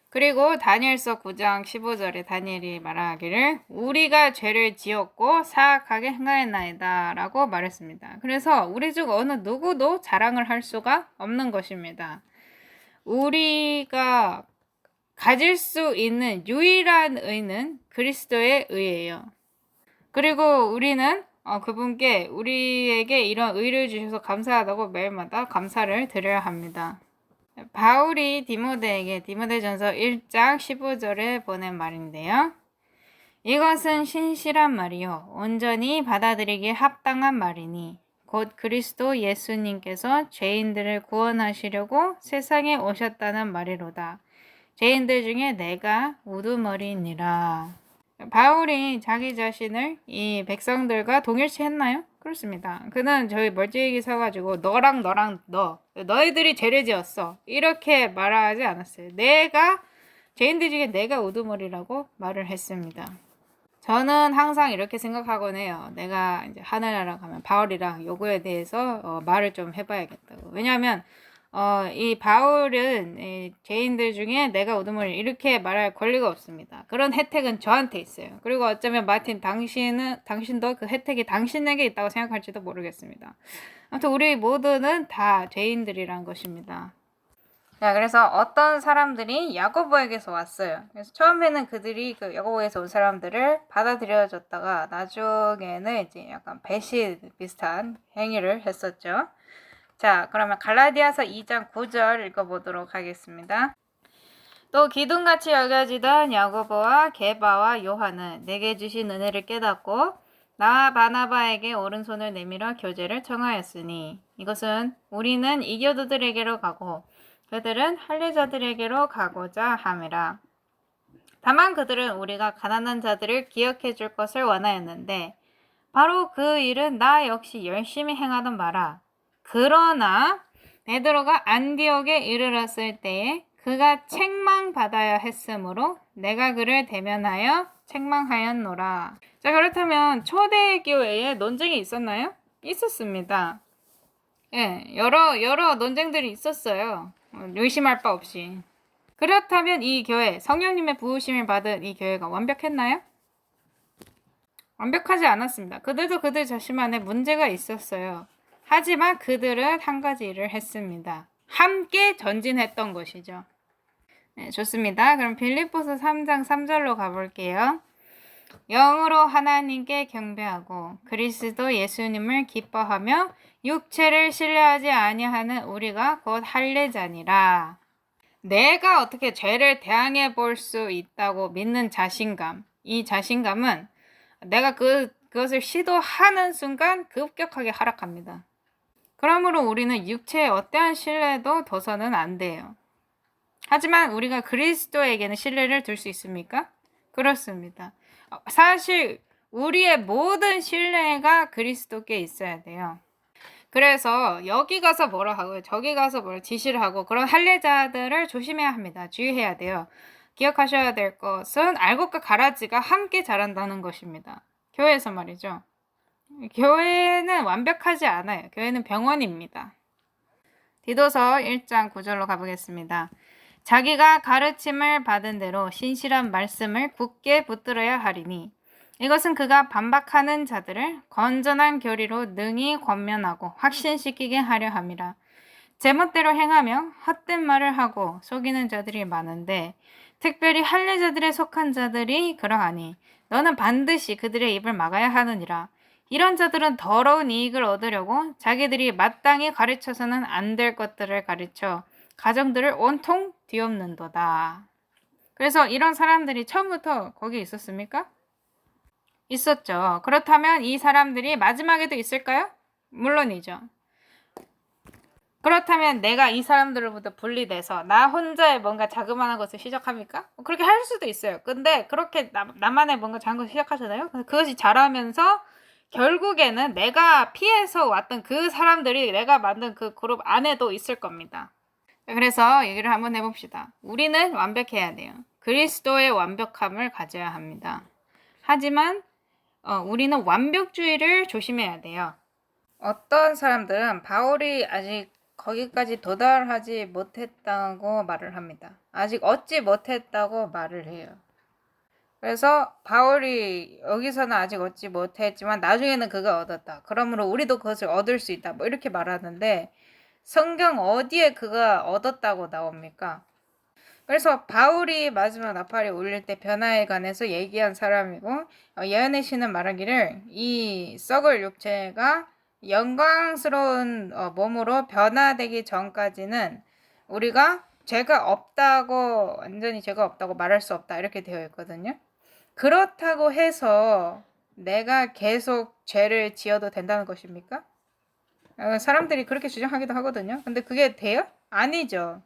그리고 다니엘서 9장 15절에 다니엘이 말하기를 우리가 죄를 지었고 사악하게 행하였나이다 라고 말했습니다. 그래서 우리 중 어느 누구도 자랑을 할 수가 없는 것입니다. 우리가 가질 수 있는 유일한 의는 그리스도의 의예요. 그리고 우리는 그분께 우리에게 이런 의를 주셔서 감사하다고 매일마다 감사를 드려야 합니다. 바울이 디모데에게 디모데전서 1장 15절에 보낸 말인데요. 이것은 신실한 말이요 온전히 받아들이기에 합당한 말이니 곧 그리스도 예수님께서 죄인들을 구원하시려고 세상에 오셨다는 말이로다. 죄인들 중에 내가 우두머리니라. 바울이 자기 자신을 이 백성들과 동일시했나요? 그렇습니다. 그는 저희 멀찍이 서가지고 너랑 너희들이 죄를 지었어 이렇게 말하지 않았어요. 죄인들 중에 내가 우두머리라고 말을 했습니다. 저는 항상 이렇게 생각하곤 해요. 내가 이제 하늘나라 가면 바울이랑 요거에 대해서 말을 좀 해봐야겠다고. 왜냐하면 이 바울은 죄인들 중에 내가 우두머리 이렇게 말할 권리가 없습니다. 그런 혜택은 저한테 있어요. 그리고 어쩌면 마틴 당신도 그 혜택이 당신에게 있다고 생각할지도 모르겠습니다. 아무튼 우리 모두는 다 죄인들이란 것입니다. 자, 그래서 어떤 사람들이 야고보에게서 왔어요. 그래서 처음에는 그들이 그 야고보에서 온 사람들을 받아들여줬다가 나중에는 이제 약간 배신 비슷한 행위를 했었죠. 자, 그러면 갈라디아서 2장 9절 읽어보도록 하겠습니다. 또 기둥같이 여겨지던 야고보와 게바와 요한은 내게 주신 은혜를 깨닫고 나와 바나바에게 오른손을 내밀어 교제를 청하였으니 이것은 우리는 이교도들에게로 가고 그들은 할례자들에게로 가고자 함이라. 다만 그들은 우리가 가난한 자들을 기억해 줄 것을 원하였는데 바로 그 일은 나 역시 열심히 행하던 바라. 그러나 베드로가 안디옥에 이르렀을 때에 그가 책망받아야 했으므로 내가 그를 대면하여 책망하였노라. 자, 그렇다면 초대교회에 논쟁이 있었나요? 있었습니다. 여러 논쟁들이 있었어요. 의심할 바 없이. 그렇다면 이 교회, 성령님의 부으심을 받은 이 교회가 완벽했나요? 완벽하지 않았습니다. 그들도 그들 자신만의 문제가 있었어요. 하지만 그들은 한 가지 일을 했습니다. 함께 전진했던 것이죠. 네, 좋습니다. 그럼 빌립보서 3장 3절로 가볼게요. 영으로 하나님께 경배하고 그리스도 예수님을 기뻐하며 육체를 신뢰하지 아니하는 우리가 곧 할례자니라. 내가 어떻게 죄를 대항해 볼 수 있다고 믿는 자신감, 이 자신감은 내가 그것을 시도하는 순간 급격하게 하락합니다. 그러므로 우리는 육체의 어떠한 신뢰도 둬서는 안 돼요. 하지만 우리가 그리스도에게는 신뢰를 둘 수 있습니까? 그렇습니다. 사실 우리의 모든 신뢰가 그리스도께 있어야 돼요. 그래서 여기 가서 뭐라 하고 저기 가서 뭐라 지시를 하고 그런 할례자들을 조심해야 합니다. 주의해야 돼요. 기억하셔야 될 것은 알곡과 가라지가 함께 자란다는 것입니다. 교회에서 말이죠. 교회는 완벽하지 않아요. 교회는 병원입니다. 디도서 1장 9절로 가보겠습니다. 자기가 가르침을 받은 대로 신실한 말씀을 굳게 붙들어야 하리니 이것은 그가 반박하는 자들을 건전한 교리로 능히 권면하고 확신시키게 하려 함이라. 제멋대로 행하며 헛된 말을 하고 속이는 자들이 많은데 특별히 할례자들에 속한 자들이 그러하니 너는 반드시 그들의 입을 막아야 하느니라. 이런 자들은 더러운 이익을 얻으려고 자기들이 마땅히 가르쳐서는 안 될 것들을 가르쳐 가정들을 온통 뒤엎는도다. 그래서 이런 사람들이 처음부터 거기 있었습니까? 있었죠. 그렇다면 이 사람들이 마지막에도 있을까요? 물론이죠. 그렇다면 내가 이 사람들로부터 분리돼서 나 혼자의 뭔가 자그마한 것을 시작합니까? 그렇게 할 수도 있어요. 근데 그렇게 나만의 뭔가 작은 것을 시작하잖아요. 그것이 자라면서 결국에는 내가 피해서 왔던 그 사람들이 내가 만든 그 그룹 안에도 있을 겁니다. 그래서 얘기를 한번 해봅시다. 우리는 완벽해야 돼요. 그리스도의 완벽함을 가져야 합니다. 하지만 우리는 완벽주의를 조심해야 돼요. 어떤 사람들은 바울이 아직 거기까지 도달하지 못했다고 말을 합니다. 아직 얻지 못했다고 말을 해요. 그래서 바울이 여기서는 아직 얻지 못했지만 나중에는 그가 얻었다. 그러므로 우리도 그것을 얻을 수 있다. 뭐 이렇게 말하는데 성경 어디에 그가 얻었다고 나옵니까? 그래서 바울이 마지막 나팔이 울릴 때 변화에 관해서 얘기한 사람이고 예언의 신은 말하기를 이 썩을 육체가 영광스러운 몸으로 변화되기 전까지는 우리가 죄가 없다고 완전히 죄가 없다고 말할 수 없다 이렇게 되어 있거든요. 그렇다고 해서 내가 계속 죄를 지어도 된다는 것입니까? 사람들이 그렇게 주장하기도 하거든요. 근데 그게 돼요? 아니죠.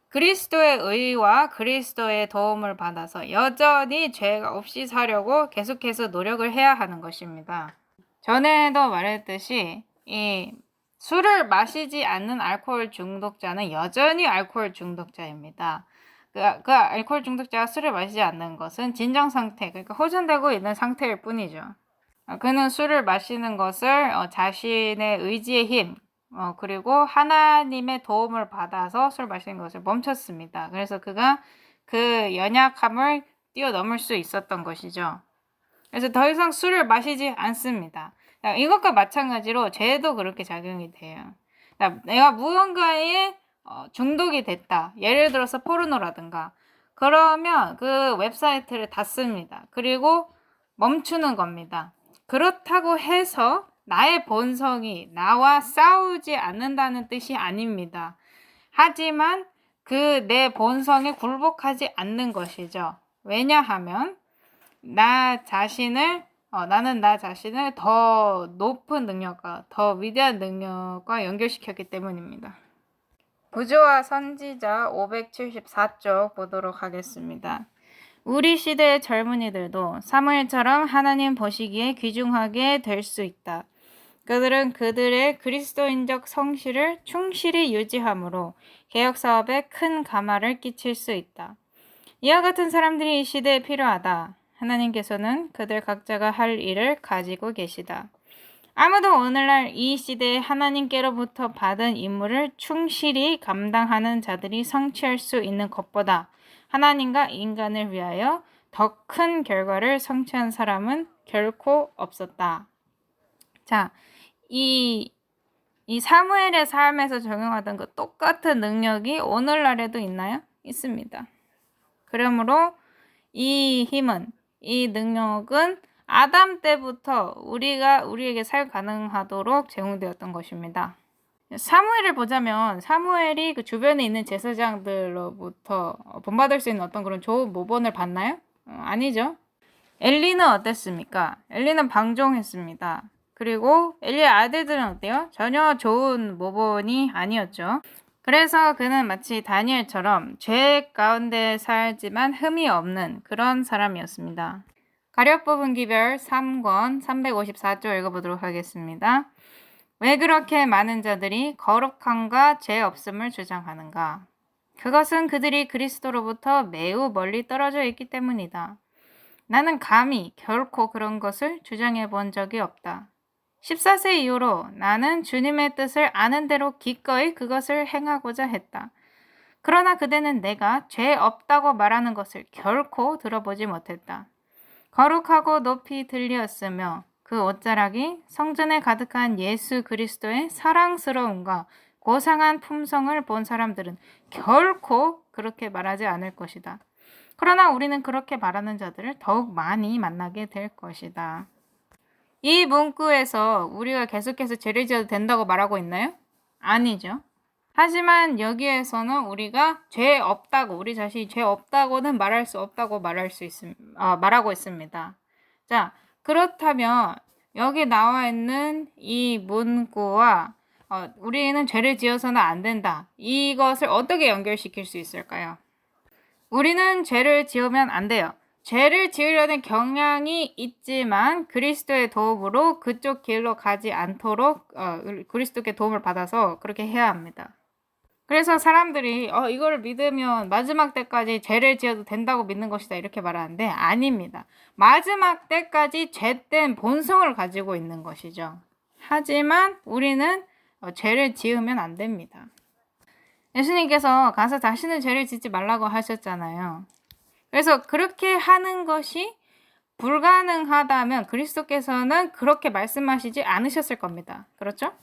그리스도의 의와 그리스도의 도움을 받아서 여전히 죄가 없이 사려고 계속해서 노력을 해야 하는 것입니다. 전에도 말했듯이 이 술을 마시지 않는 알코올 중독자는 여전히 알코올 중독자입니다. 그 알코올 중독자가 술을 마시지 않는 것은 진정 상태, 그러니까 호전되고 있는 상태일 뿐이죠. 그는 술을 마시는 것을 자신의 의지의 힘, 그리고 하나님의 도움을 받아서 술 마시는 것을 멈췄습니다. 그래서 그가 그 연약함을 뛰어넘을 수 있었던 것이죠. 그래서 더 이상 술을 마시지 않습니다. 이것과 마찬가지로 죄도 그렇게 작용이 돼요. 내가 무언가에 중독이 됐다. 예를 들어서 포르노라든가. 그러면 그 웹사이트를 닫습니다. 그리고 멈추는 겁니다. 그렇다고 해서 나의 본성이 나와 싸우지 않는다는 뜻이 아닙니다. 하지만 그 내 본성에 굴복하지 않는 것이죠. 왜냐하면 나는 나 자신을 더 높은 능력과 더 위대한 능력과 연결시켰기 때문입니다. 부조와 선지자 574쪽 보도록 하겠습니다. 우리 시대의 젊은이들도 사무엘처럼 하나님 보시기에 귀중하게 될 수 있다. 그들은 그들의 그리스도인적 성실을 충실히 유지함으로 개혁사업에 큰 가마를 끼칠 수 있다. 이와 같은 사람들이 이 시대에 필요하다. 하나님께서는 그들 각자가 할 일을 가지고 계시다. 아무도 오늘날 이 시대에 하나님께로부터 받은 임무를 충실히 감당하는 자들이 성취할 수 있는 것보다 하나님과 인간을 위하여 더 큰 결과를 성취한 사람은 결코 없었다. 자, 이 사무엘의 삶에서 적용하던 그 똑같은 능력이 오늘날에도 있나요? 있습니다. 그러므로 이 힘은, 이 능력은 아담 때부터 우리에게 살 가능하도록 제공되었던 것입니다. 사무엘을 보자면 사무엘이 그 주변에 있는 제사장들로부터 본받을 수 있는 어떤 그런 좋은 모본을 받나요? 아니죠. 엘리는 어땠습니까? 엘리는 방종했습니다. 그리고 엘리의 아들들은 어때요? 전혀 좋은 모본이 아니었죠. 그래서 그는 마치 다니엘처럼 죄 가운데 살지만 흠이 없는 그런 사람이었습니다. 가력 부분 기별 3권 354조 읽어보도록 하겠습니다. 왜 그렇게 많은 자들이 거룩함과 죄 없음을 주장하는가? 그것은 그들이 그리스도로부터 매우 멀리 떨어져 있기 때문이다. 나는 감히 결코 그런 것을 주장해 본 적이 없다. 14세 이후로 나는 주님의 뜻을 아는 대로 기꺼이 그것을 행하고자 했다. 그러나 그대는 내가 죄 없다고 말하는 것을 결코 들어보지 못했다. 거룩하고 높이 들리었으며 그 옷자락이 성전에 가득한 예수 그리스도의 사랑스러움과 고상한 품성을 본 사람들은 결코 그렇게 말하지 않을 것이다. 그러나 우리는 그렇게 말하는 자들을 더욱 많이 만나게 될 것이다. 이 문구에서 우리가 계속해서 죄를 지어도 된다고 말하고 있나요? 아니죠. 하지만 여기에서는 우리가 죄 없다고, 우리 자신이 죄 없다고는 말할 수 없다고 말하고 있습니다. 자, 그렇다면 여기 나와 있는 이 문구와 우리는 죄를 지어서는 안 된다. 이것을 어떻게 연결시킬 수 있을까요? 우리는 죄를 지으면 안 돼요. 죄를 지으려는 경향이 있지만 그리스도의 도움으로 그쪽 길로 가지 않도록 그리스도께 도움을 받아서 그렇게 해야 합니다. 그래서 사람들이 이걸 믿으면 마지막 때까지 죄를 지어도 된다고 믿는 것이다 이렇게 말하는데 아닙니다. 마지막 때까지 죄된 본성을 가지고 있는 것이죠. 하지만 우리는 죄를 지으면 안 됩니다. 예수님께서 가서 다시는 죄를 짓지 말라고 하셨잖아요. 그래서 그렇게 하는 것이 불가능하다면 그리스도께서는 그렇게 말씀하시지 않으셨을 겁니다. 그렇죠?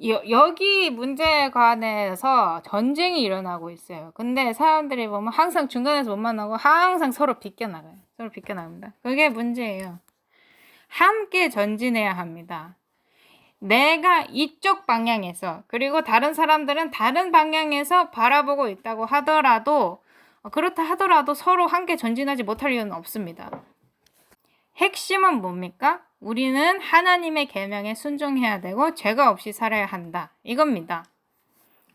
여기 문제에 관해서 전쟁이 일어나고 있어요. 근데 사람들이 보면 항상 중간에서 못 만나고 항상 서로 비껴나가요. 서로 비껴나갑니다. 그게 문제예요. 함께 전진해야 합니다. 내가 이쪽 방향에서 그리고 다른 사람들은 다른 방향에서 바라보고 있다고 하더라도 그렇다 하더라도 서로 함께 전진하지 못할 이유는 없습니다. 핵심은 뭡니까? 우리는 하나님의 계명에 순종해야 되고 죄가 없이 살아야 한다. 이겁니다.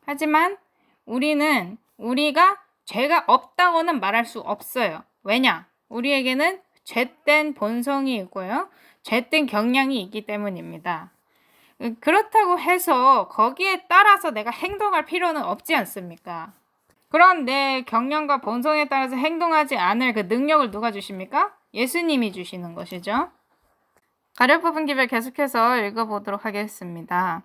하지만 우리가 죄가 없다고는 말할 수 없어요. 왜냐? 우리에게는 죄된 본성이 있고요. 죄된 경향이 있기 때문입니다. 그렇다고 해서 거기에 따라서 내가 행동할 필요는 없지 않습니까? 그런 내 경향과 본성에 따라서 행동하지 않을 그 능력을 누가 주십니까? 예수님이 주시는 것이죠. 가려 뽑은 기별 계속해서 읽어보도록 하겠습니다.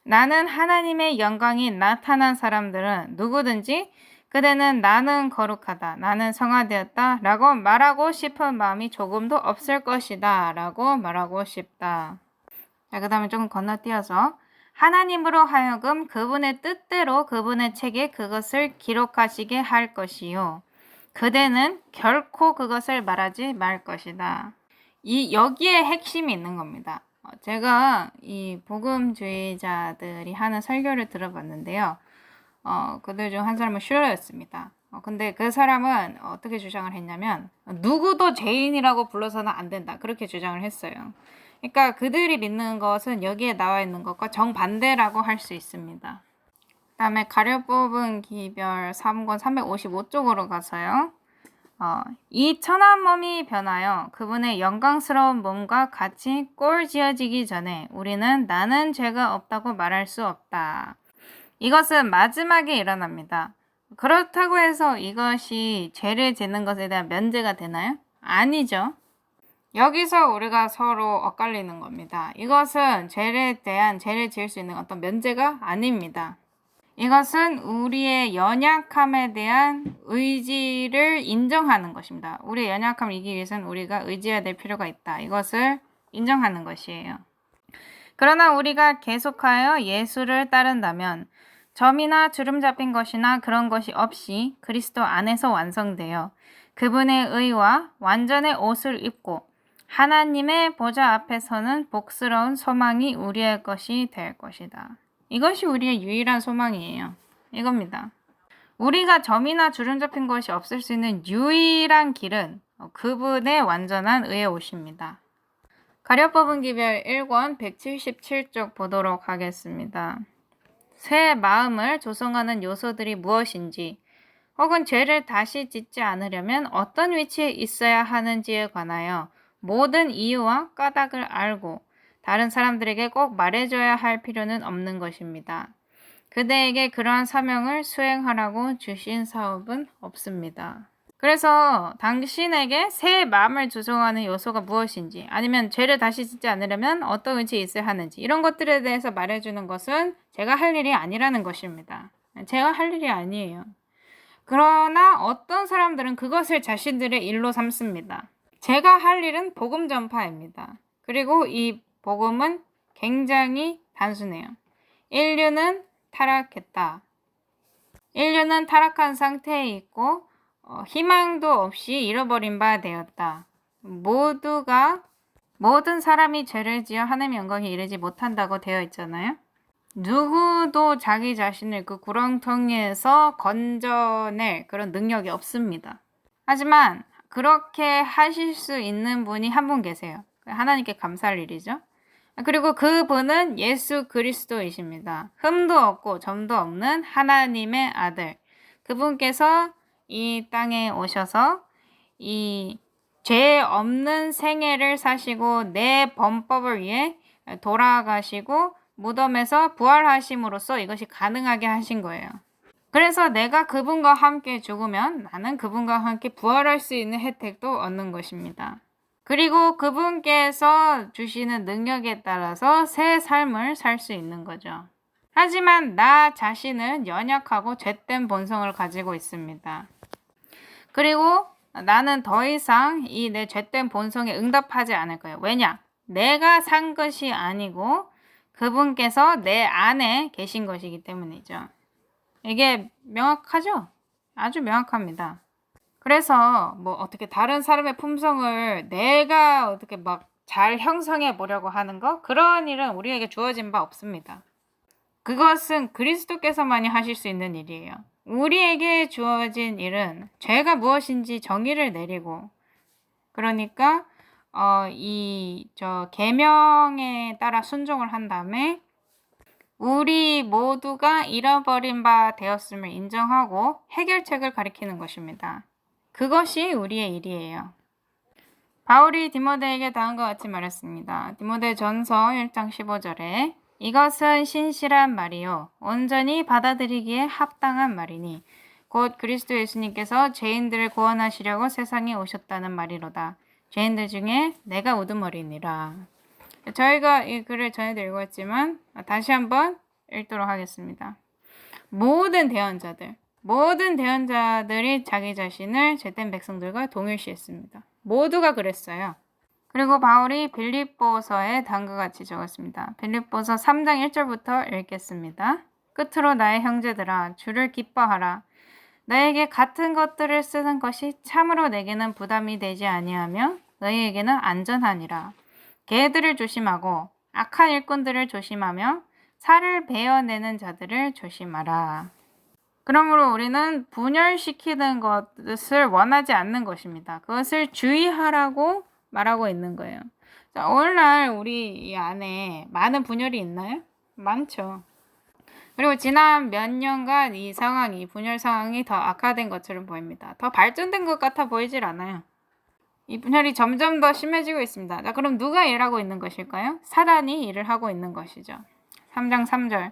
나는 하나님의 영광이 나타난 사람들은 누구든지 그대는 나는 거룩하다, 나는 성화되었다 라고 말하고 싶은 마음이 조금도 없을 것이다 라고 말하고 싶다. 자, 그 다음에 조금 건너뛰어서 하나님으로 하여금 그분의 뜻대로 그분의 책에 그것을 기록하시게 할 것이요. 그대는 결코 그것을 말하지 말 것이다. 여기에 핵심이 있는 겁니다. 제가 이 복음주의자들이 하는 설교를 들어봤는데요. 그들 중 한 사람은 슐러였습니다. 근데 그 사람은 어떻게 주장을 했냐면 누구도 죄인이라고 불러서는 안 된다. 그렇게 주장을 했어요. 그러니까 그들이 믿는 것은 여기에 나와 있는 것과 정반대라고 할 수 있습니다. 그 다음에 가려 뽑은 기별 3권 355쪽으로 가서요. 이 천한 몸이 변하여 그분의 영광스러운 몸과 같이 꼴 지어지기 전에 우리는 나는 죄가 없다고 말할 수 없다. 이것은 마지막에 일어납니다. 그렇다고 해서 이것이 죄를 짓는 것에 대한 면제가 되나요? 아니죠. 여기서 우리가 서로 엇갈리는 겁니다. 이것은 죄를 지을 수 있는 어떤 면제가 아닙니다. 이것은 우리의 연약함에 대한 의지를 인정하는 것입니다. 우리의 연약함을 이기기 위해서는 우리가 의지해야 될 필요가 있다. 이것을 인정하는 것이에요. 그러나 우리가 계속하여 예수를 따른다면 점이나 주름 잡힌 것이나 그런 것이 없이 그리스도 안에서 완성되어 그분의 의와 완전의 옷을 입고 하나님의 보좌 앞에서는 복스러운 소망이 우리의 것이 될 것이다. 이것이 우리의 유일한 소망이에요. 이겁니다. 우리가 점이나 주름 잡힌 것이 없을 수 있는 유일한 길은 그분의 완전한 의의 옷입니다. 가려 뽑은 기별 1권 177쪽 보도록 하겠습니다. 새 마음을 조성하는 요소들이 무엇인지 혹은 죄를 다시 짓지 않으려면 어떤 위치에 있어야 하는지에 관하여 모든 이유와 까닭을 알고 다른 사람들에게 꼭 말해줘야 할 필요는 없는 것입니다. 그대에게 그러한 사명을 수행하라고 주신 사업은 없습니다. 그래서 당신에게 새 마음을 조성하는 요소가 무엇인지, 아니면 죄를 다시 짓지 않으려면 어떤 의지가 있어야 하는지, 이런 것들에 대해서 말해주는 것은 제가 할 일이 아니라는 것입니다. 제가 할 일이 아니에요. 그러나 어떤 사람들은 그것을 자신들의 일로 삼습니다. 제가 할 일은 복음 전파입니다. 그리고 이 복음은 굉장히 단순해요. 인류는 타락했다. 인류는 타락한 상태에 있고 희망도 없이 잃어버린 바 되었다. 모든 사람이 죄를 지어 하나님의 영광에 이르지 못한다고 되어 있잖아요. 누구도 자기 자신을 그 구렁텅이에서 건져낼 그런 능력이 없습니다. 하지만 그렇게 하실 수 있는 분이 한 분 계세요. 하나님께 감사할 일이죠. 그리고 그분은 예수 그리스도이십니다. 흠도 없고 점도 없는 하나님의 아들. 그분께서 이 땅에 오셔서 이 죄 없는 생애를 사시고 내 범법을 위해 돌아가시고 무덤에서 부활하심으로써 이것이 가능하게 하신 거예요. 그래서 내가 그분과 함께 죽으면 나는 그분과 함께 부활할 수 있는 혜택도 얻는 것입니다. 그리고 그분께서 주시는 능력에 따라서 새 삶을 살 수 있는 거죠. 하지만 나 자신은 연약하고 죄된 본성을 가지고 있습니다. 그리고 나는 더 이상 이 내 죄된 본성에 응답하지 않을 거예요. 왜냐? 내가 산 것이 아니고 그분께서 내 안에 계신 것이기 때문이죠. 이게 명확하죠? 아주 명확합니다. 그래서 어떻게 다른 사람의 품성을 내가 어떻게 막 잘 형성해 보려고 하는 거, 그런 일은 우리에게 주어진 바 없습니다. 그것은 그리스도께서만이 하실 수 있는 일이에요. 우리에게 주어진 일은 죄가 무엇인지 정의를 내리고, 그러니까 계명에 따라 순종을 한 다음에 우리 모두가 잃어버린 바 되었음을 인정하고 해결책을 가리키는 것입니다. 그것이 우리의 일이에요. 바울이 디모데에게 다음과 같이 말했습니다. 디모데전서 1장 15절에 이것은 신실한 말이요 온전히 받아들이기에 합당한 말이니 곧 그리스도 예수님께서 죄인들을 구원하시려고 세상에 오셨다는 말이로다. 죄인들 중에 내가 우두머리니라. 저희가 이 글을 전에도 읽었지만 다시 한번 읽도록 하겠습니다. 모든 대언자들이 자기 자신을 죄된 백성들과 동일시했습니다. 모두가 그랬어요. 그리고 바울이 빌립보서에 다음과 같이 적었습니다. 빌립보서 3장 1절부터 읽겠습니다. 끝으로 나의 형제들아 주를 기뻐하라. 너에게 같은 것들을 쓰는 것이 참으로 내게는 부담이 되지 아니하며 너희에게는 안전하니라. 개들을 조심하고 악한 일꾼들을 조심하며 살을 베어내는 자들을 조심하라. 그러므로 우리는 분열시키는 것을 원하지 않는 것입니다. 그것을 주의하라고 말하고 있는 거예요. 자, 오늘날 우리 이 안에 많은 분열이 있나요? 많죠. 그리고 지난 몇 년간 이 분열 상황이 더 악화된 것처럼 보입니다. 더 발전된 것 같아 보이질 않아요. 이 분열이 점점 더 심해지고 있습니다. 자, 그럼 누가 일하고 있는 것일까요? 사단이 일을 하고 있는 것이죠. 3장 3절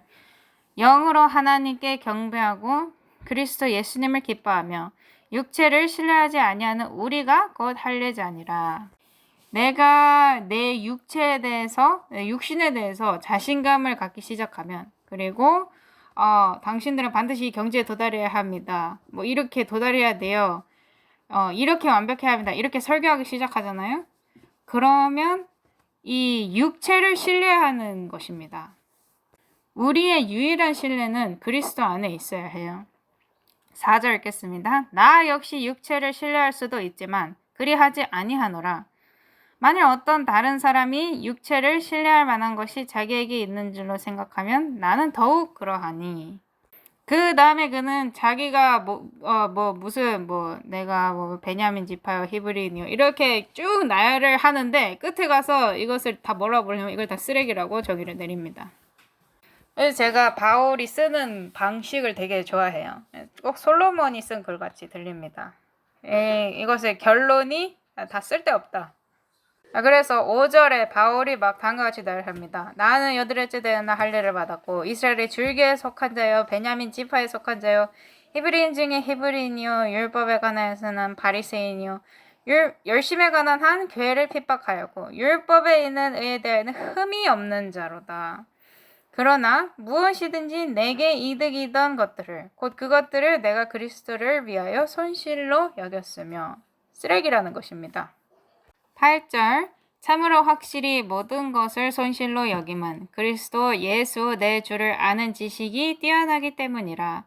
영으로 하나님께 경배하고 그리스도 예수님을 기뻐하며 육체를 신뢰하지 아니하는 우리가 곧 할례자니라. 내가 내 육신에 대해서 자신감을 갖기 시작하면, 그리고 당신들은 반드시 경지에 도달해야 합니다. 이렇게 도달해야 돼요. 이렇게 완벽해야 합니다. 이렇게 설교하기 시작하잖아요. 그러면 이 육체를 신뢰하는 것입니다. 우리의 유일한 신뢰는 그리스도 안에 있어야 해요. 4절 읽겠습니다. 나 역시 육체를 신뢰할 수도 있지만 그리하지 아니하노라. 만일 어떤 다른 사람이 육체를 신뢰할 만한 것이 자기에게 있는 줄로 생각하면 나는 더욱 그러하니. 그 다음에 그는 자기가 내가 베냐민 지파요 히브리인이요 이렇게 쭉 나열을 하는데 끝에 가서 이것을 다 뭐라고 부르냐면 이걸 다 쓰레기라고 저기를 내립니다. 그래서 제가 바울이 쓰는 방식을 되게 좋아해요. 꼭 솔로몬이 쓴 글같이 들립니다. 이것의 결론이 다 쓸데없다. 그래서 5절에 바울이 막 다음과 같이 나열합니다. 나는 여드렛째 되는 할례를 받았고 이스라엘의 줄기에 속한 자여 베냐민 지파에 속한 자여 히브리인 중에 히브리인이요 율법에 관하여서는 바리새인이요 열심에 관한 한 교회를 핍박하였고 율법에 있는 의에 대하여는 흠이 없는 자로다. 그러나 무엇이든지 내게 이득이던 것들을 곧 그것들을 내가 그리스도를 위하여 손실로 여겼으며 쓰레기라는 것입니다. 8절 참으로 확실히 모든 것을 손실로 여김은 그리스도 예수 내 주를 아는 지식이 뛰어나기 때문이라.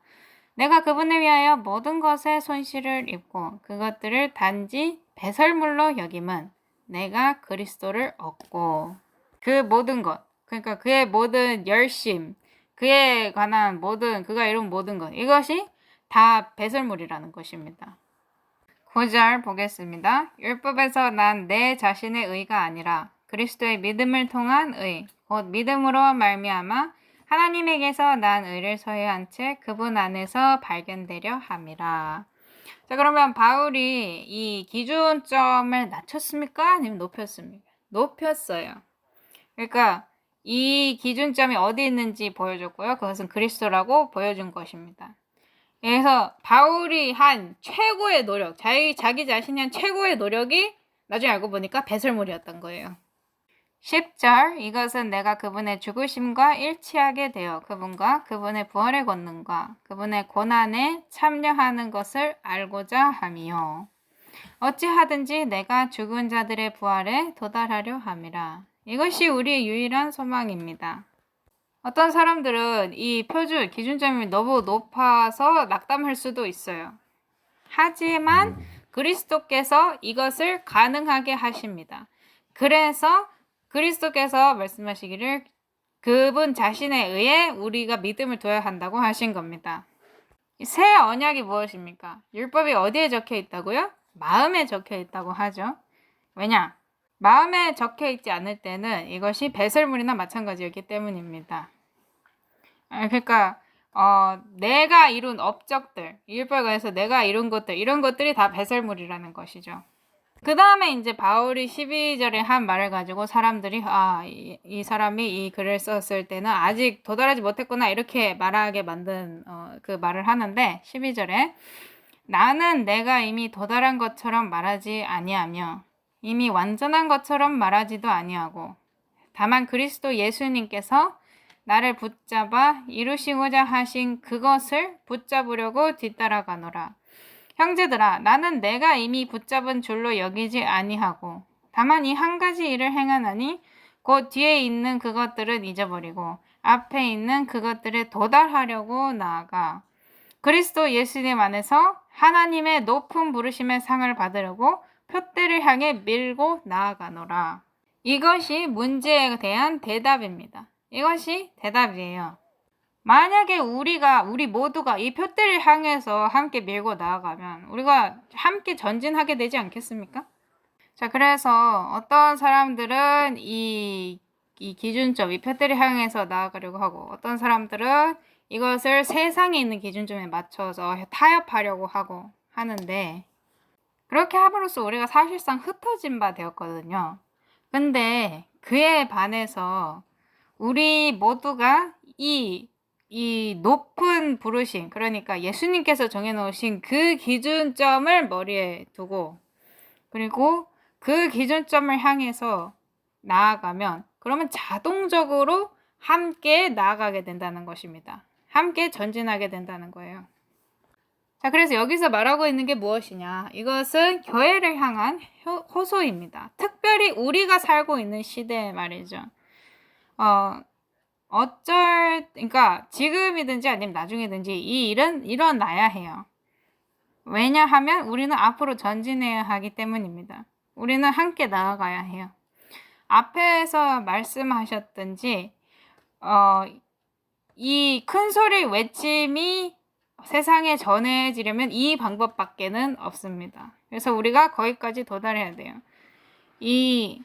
내가 그분을 위하여 모든 것에 손실을 입고 그것들을 단지 배설물로 여김은 내가 그리스도를 얻고 그 모든 것 그러니까 그의 모든 열심 그에 관한 모든 그가 이룬 모든 것 이것이 다 배설물이라는 것입니다. 9절 보겠습니다. 율법에서 난 내 자신의 의가 아니라 그리스도의 믿음을 통한 의, 곧 믿음으로 말미암아 하나님에게서 난 의를 소유한 채 그분 안에서 발견되려 함이라. 자, 그러면 바울이 이 기준점을 낮췄습니까? 아니면 높였습니까? 높였어요. 그러니까 이 기준점이 어디 있는지 보여줬고요. 그것은 그리스도라고 보여준 것입니다. 그래서 바울이 한 최고의 노력, 자기 자신이 한 최고의 노력이 나중에 알고 보니까 배설물이었던 거예요. 10절 이것은 내가 그분의 죽으심과 일치하게 되어 그분과 그분의 부활의 권능과 그분의 고난에 참여하는 것을 알고자 함이요. 어찌하든지 내가 죽은 자들의 부활에 도달하려 함이라. 이것이 우리의 유일한 소망입니다. 어떤 사람들은 이 표준, 기준점이 너무 높아서 낙담할 수도 있어요. 하지만 그리스도께서 이것을 가능하게 하십니다. 그래서 그리스도께서 말씀하시기를 그분 자신에 의해 우리가 믿음을 둬야 한다고 하신 겁니다. 새 언약이 무엇입니까? 율법이 어디에 적혀 있다고요? 마음에 적혀 있다고 하죠. 왜냐? 마음에 적혀 있지 않을 때는 이것이 배설물이나 마찬가지였기 때문입니다. 그러니까 내가 이룬 업적들, 율법에서 내가 이룬 것들, 이런 것들이 다 배설물이라는 것이죠. 그 다음에 이제 바울이 12절에 한 말을 가지고 사람들이 이 사람이 이 글을 썼을 때는 아직 도달하지 못했구나 이렇게 말하게 만든 그 말을 하는데 12절에 나는 내가 이미 도달한 것처럼 말하지 아니하며 이미 완전한 것처럼 말하지도 아니하고 다만 그리스도 예수님께서 나를 붙잡아 이루시고자 하신 그것을 붙잡으려고 뒤따라가노라. 형제들아 나는 내가 이미 붙잡은 줄로 여기지 아니하고 다만 이 한 가지 일을 행하나니 곧 뒤에 있는 그것들은 잊어버리고 앞에 있는 그것들에 도달하려고 나아가 그리스도 예수님 안에서 하나님의 높은 부르심의 상을 받으려고 표대를 향해 밀고 나아가노라. 이것이 문제에 대한 대답입니다. 이것이 대답이에요. 만약에 우리 모두가 이 표대를 향해서 함께 밀고 나아가면 우리가 함께 전진하게 되지 않겠습니까? 자, 그래서 어떤 사람들은 이 기준점, 이 표대를 향해서 나아가려고 하고 어떤 사람들은 이것을 세상에 있는 기준점에 맞춰서 타협하려고 하고 하는데 그렇게 함으로써 우리가 사실상 흩어진 바 되었거든요. 근데 그에 반해서 우리 모두가 이 높은 부르심, 그러니까 예수님께서 정해놓으신 그 기준점을 머리에 두고 그리고 그 기준점을 향해서 나아가면 그러면 자동적으로 함께 나아가게 된다는 것입니다. 함께 전진하게 된다는 거예요. 자, 그래서 여기서 말하고 있는 게 무엇이냐? 이것은 교회를 향한 호소입니다. 특별히 우리가 살고 있는 시대에 말이죠. 그러니까 지금이든지 아니면 나중이든지 이 일은 일어나야 해요. 왜냐하면 우리는 앞으로 전진해야 하기 때문입니다. 우리는 함께 나아가야 해요. 앞에서 말씀하셨든지 이 큰 소리 외침이 세상에 전해지려면 이 방법밖에는 없습니다. 그래서 우리가 거기까지 도달해야 돼요. 이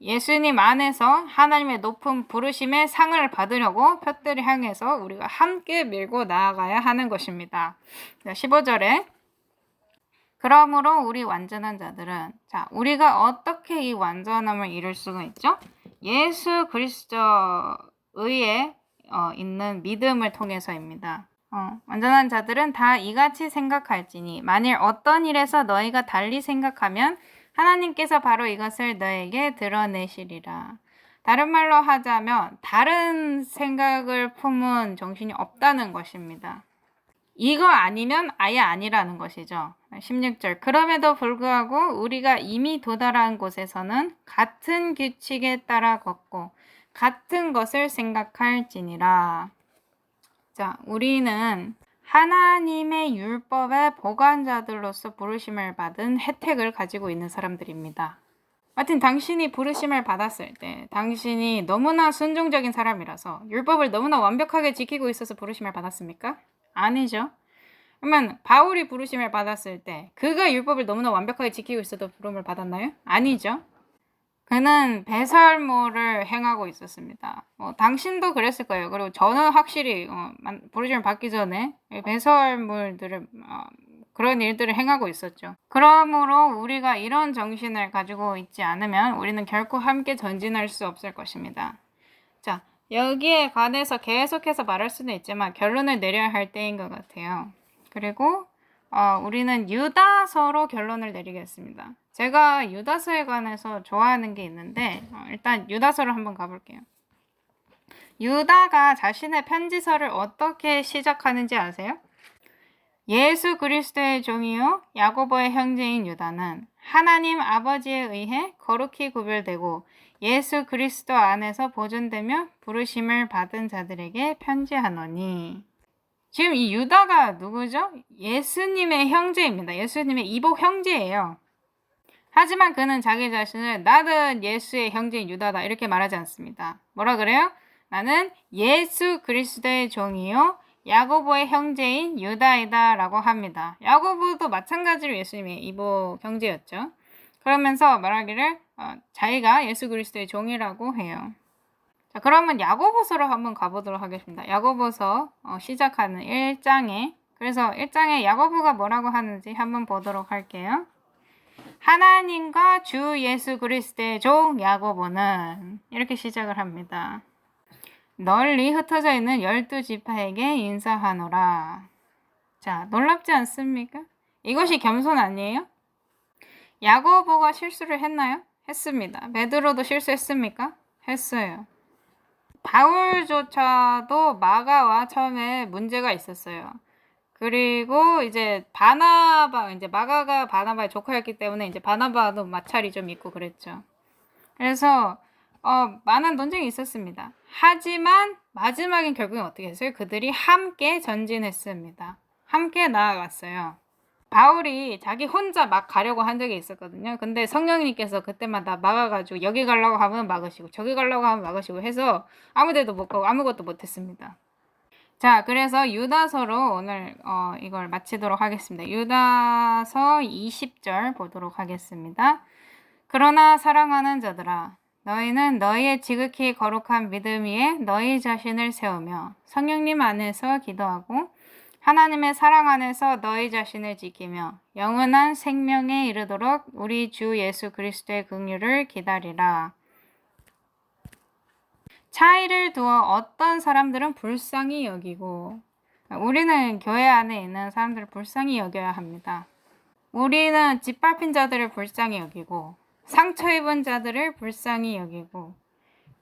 예수님 안에서 하나님의 높은 부르심의 상을 받으려고 표대를 향해서 우리가 함께 밀고 나아가야 하는 것입니다. 15절에 그러므로 우리 완전한 자들은 우리가 어떻게 이 완전함을 이룰 수가 있죠? 예수 그리스도 의에 있는 믿음을 통해서입니다. 온전한 자들은 다 이같이 생각할지니 만일 어떤 일에서 너희가 달리 생각하면 하나님께서 바로 이것을 너에게 드러내시리라. 다른 말로 하자면 다른 생각을 품은 정신이 없다는 것입니다. 이거 아니면 아예 아니라는 것이죠. 16절. 그럼에도 불구하고 우리가 이미 도달한 곳에서는 같은 규칙에 따라 걷고 같은 것을 생각할지니라. 자, 우리는 하나님의 율법의 보관자들로서 부르심을 받은 혜택을 가지고 있는 사람들입니다. 하여튼 당신이 부르심을 받았을 때 당신이 너무나 순종적인 사람이라서 율법을 너무나 완벽하게 지키고 있어서 부르심을 받았습니까? 아니죠. 그러면 바울이 부르심을 받았을 때 그가 율법을 너무나 완벽하게 지키고 있어도 부름을 받았나요? 아니죠. 그는 배설물을 행하고 있었습니다. 당신도 그랬을 거예요. 그리고 저는 확실히 부르심을 받기 전에 배설물들을 그런 일들을 행하고 있었죠. 그러므로 우리가 이런 정신을 가지고 있지 않으면 우리는 결코 함께 전진할 수 없을 것입니다. 자, 여기에 관해서 계속해서 말할 수는 있지만 결론을 내려야 할 때인 것 같아요. 그리고 우리는 유다서로 결론을 내리겠습니다. 제가 유다서에 관해서 좋아하는 게 있는데 일단 유다서로 한번 가볼게요. 유다가 자신의 편지서를 어떻게 시작하는지 아세요? 예수 그리스도의 종이요 야고보의 형제인 유다는 하나님 아버지에 의해 거룩히 구별되고 예수 그리스도 안에서 보존되며 부르심을 받은 자들에게 편지하노니. 지금 이 유다가 누구죠? 예수님의 형제입니다. 예수님의 이복 형제예요. 하지만 그는 자기 자신을 나는 예수의 형제인 유다다 이렇게 말하지 않습니다. 뭐라 그래요? 나는 예수 그리스도의 종이요 야고보의 형제인 유다이다 라고 합니다. 야고보도 마찬가지로 예수님의 이복 형제였죠. 그러면서 말하기를 자기가 예수 그리스도의 종이라고 해요. 자, 그러면 야고보서로 한번 가보도록 하겠습니다. 야고보서 시작하는 1장에 그래서 1장에 야고보가 뭐라고 하는지 한번 보도록 할게요. 하나님과 주 예수 그리스도의 종 야고보는 이렇게 시작을 합니다. 널리 흩어져 있는 12지파에게 인사하노라. 자, 놀랍지 않습니까? 이것이 겸손 아니에요? 야고보가 실수를 했나요? 했습니다. 베드로도 실수했습니까? 했어요. 바울조차도 마가와 처음에 문제가 있었어요. 그리고 이제 마가가 바나바의 조카였기 때문에 이제 바나바도 마찰이 좀 있고 그랬죠. 그래서 많은 논쟁이 있었습니다. 하지만 마지막엔 결국엔 어떻게 했어요? 그들이 함께 전진했습니다. 함께 나아갔어요. 바울이 자기 혼자 막 가려고 한 적이 있었거든요. 근데 성령님께서 그때마다 막아가지고 여기 가려고 하면 막으시고 저기 가려고 하면 막으시고 해서 아무 데도 못 가고 아무것도 못했습니다. 자, 그래서 유다서로 오늘 이걸 마치도록 하겠습니다. 유다서 20절 보도록 하겠습니다. 그러나 사랑하는 자들아 너희는 너희의 지극히 거룩한 믿음 위에 너희 자신을 세우며 성령님 안에서 기도하고 하나님의 사랑 안에서 너희 자신을 지키며 영원한 생명에 이르도록 우리 주 예수 그리스도의 긍휼을 기다리라. 차이를 두어 어떤 사람들은 불쌍히 여기고 우리는 교회 안에 있는 사람들을 불쌍히 여겨야 합니다. 우리는 짓밟힌 자들을 불쌍히 여기고 상처 입은 자들을 불쌍히 여기고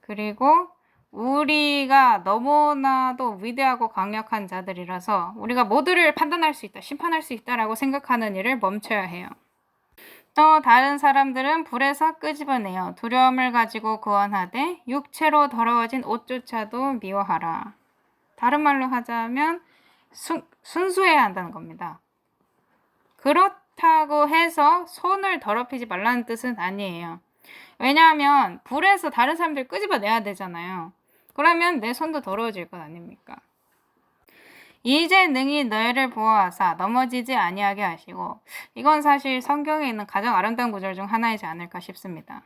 그리고 우리가 너무나도 위대하고 강력한 자들이라서 우리가 모두를 판단할 수 있다, 심판할 수 있다라고 생각하는 일을 멈춰야 해요. 또 다른 사람들은 불에서 끄집어내어 두려움을 가지고 구원하되 육체로 더러워진 옷조차도 미워하라. 다른 말로 하자면 순수해야 한다는 겁니다. 그렇다고 해서 손을 더럽히지 말라는 뜻은 아니에요. 왜냐하면 불에서 다른 사람들 끄집어내야 되잖아요. 그러면 내 손도 더러워질 것 아닙니까? 이제 능히 너희를 보호하사 넘어지지 아니하게 하시고 이건 사실 성경에 있는 가장 아름다운 구절 중 하나이지 않을까 싶습니다.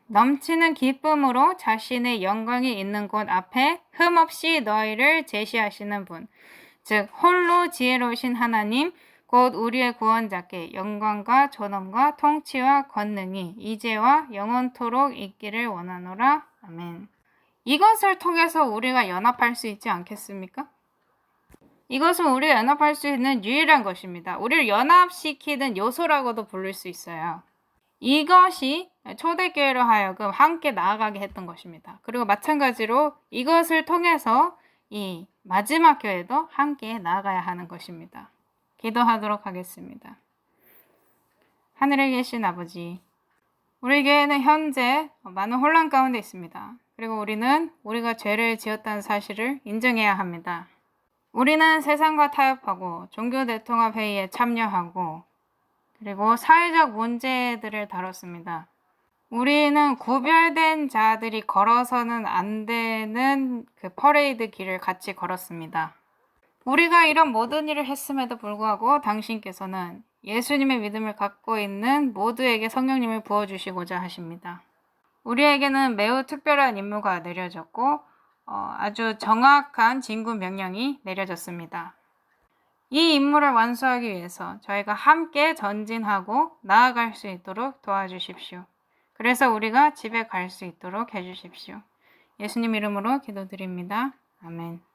넘치는 기쁨으로 자신의 영광이 있는 곳 앞에 흠없이 너희를 제시하시는 분, 즉 홀로 지혜로우신 하나님 곧 우리의 구원자께 영광과 존엄과 통치와 권능이 이제와 영원토록 있기를 원하노라. 아멘. 이것을 통해서 우리가 연합할 수 있지 않겠습니까? 이것은 우리를 연합할 수 있는 유일한 것입니다. 우리를 연합시키는 요소라고도 부를 수 있어요. 이것이 초대교회로 하여금 함께 나아가게 했던 것입니다. 그리고 마찬가지로 이것을 통해서 이 마지막 교회도 함께 나아가야 하는 것입니다. 기도하도록 하겠습니다. 하늘에 계신 아버지, 우리 교회는 현재 많은 혼란 가운데 있습니다. 그리고 우리는 우리가 죄를 지었다는 사실을 인정해야 합니다. 우리는 세상과 타협하고 종교 대통합 회의에 참여하고 그리고 사회적 문제들을 다뤘습니다. 우리는 구별된 자들이 걸어서는 안 되는 그 퍼레이드 길을 같이 걸었습니다. 우리가 이런 모든 일을 했음에도 불구하고 당신께서는 예수님의 믿음을 갖고 있는 모두에게 성령님을 부어주시고자 하십니다. 우리에게는 매우 특별한 임무가 내려졌고 아주 정확한 진구 명령이 내려졌습니다. 이 임무를 완수하기 위해서 저희가 함께 전진하고 나아갈 수 있도록 도와주십시오. 그래서 우리가 집에 갈 수 있도록 해주십시오. 예수님 이름으로 기도드립니다. 아멘.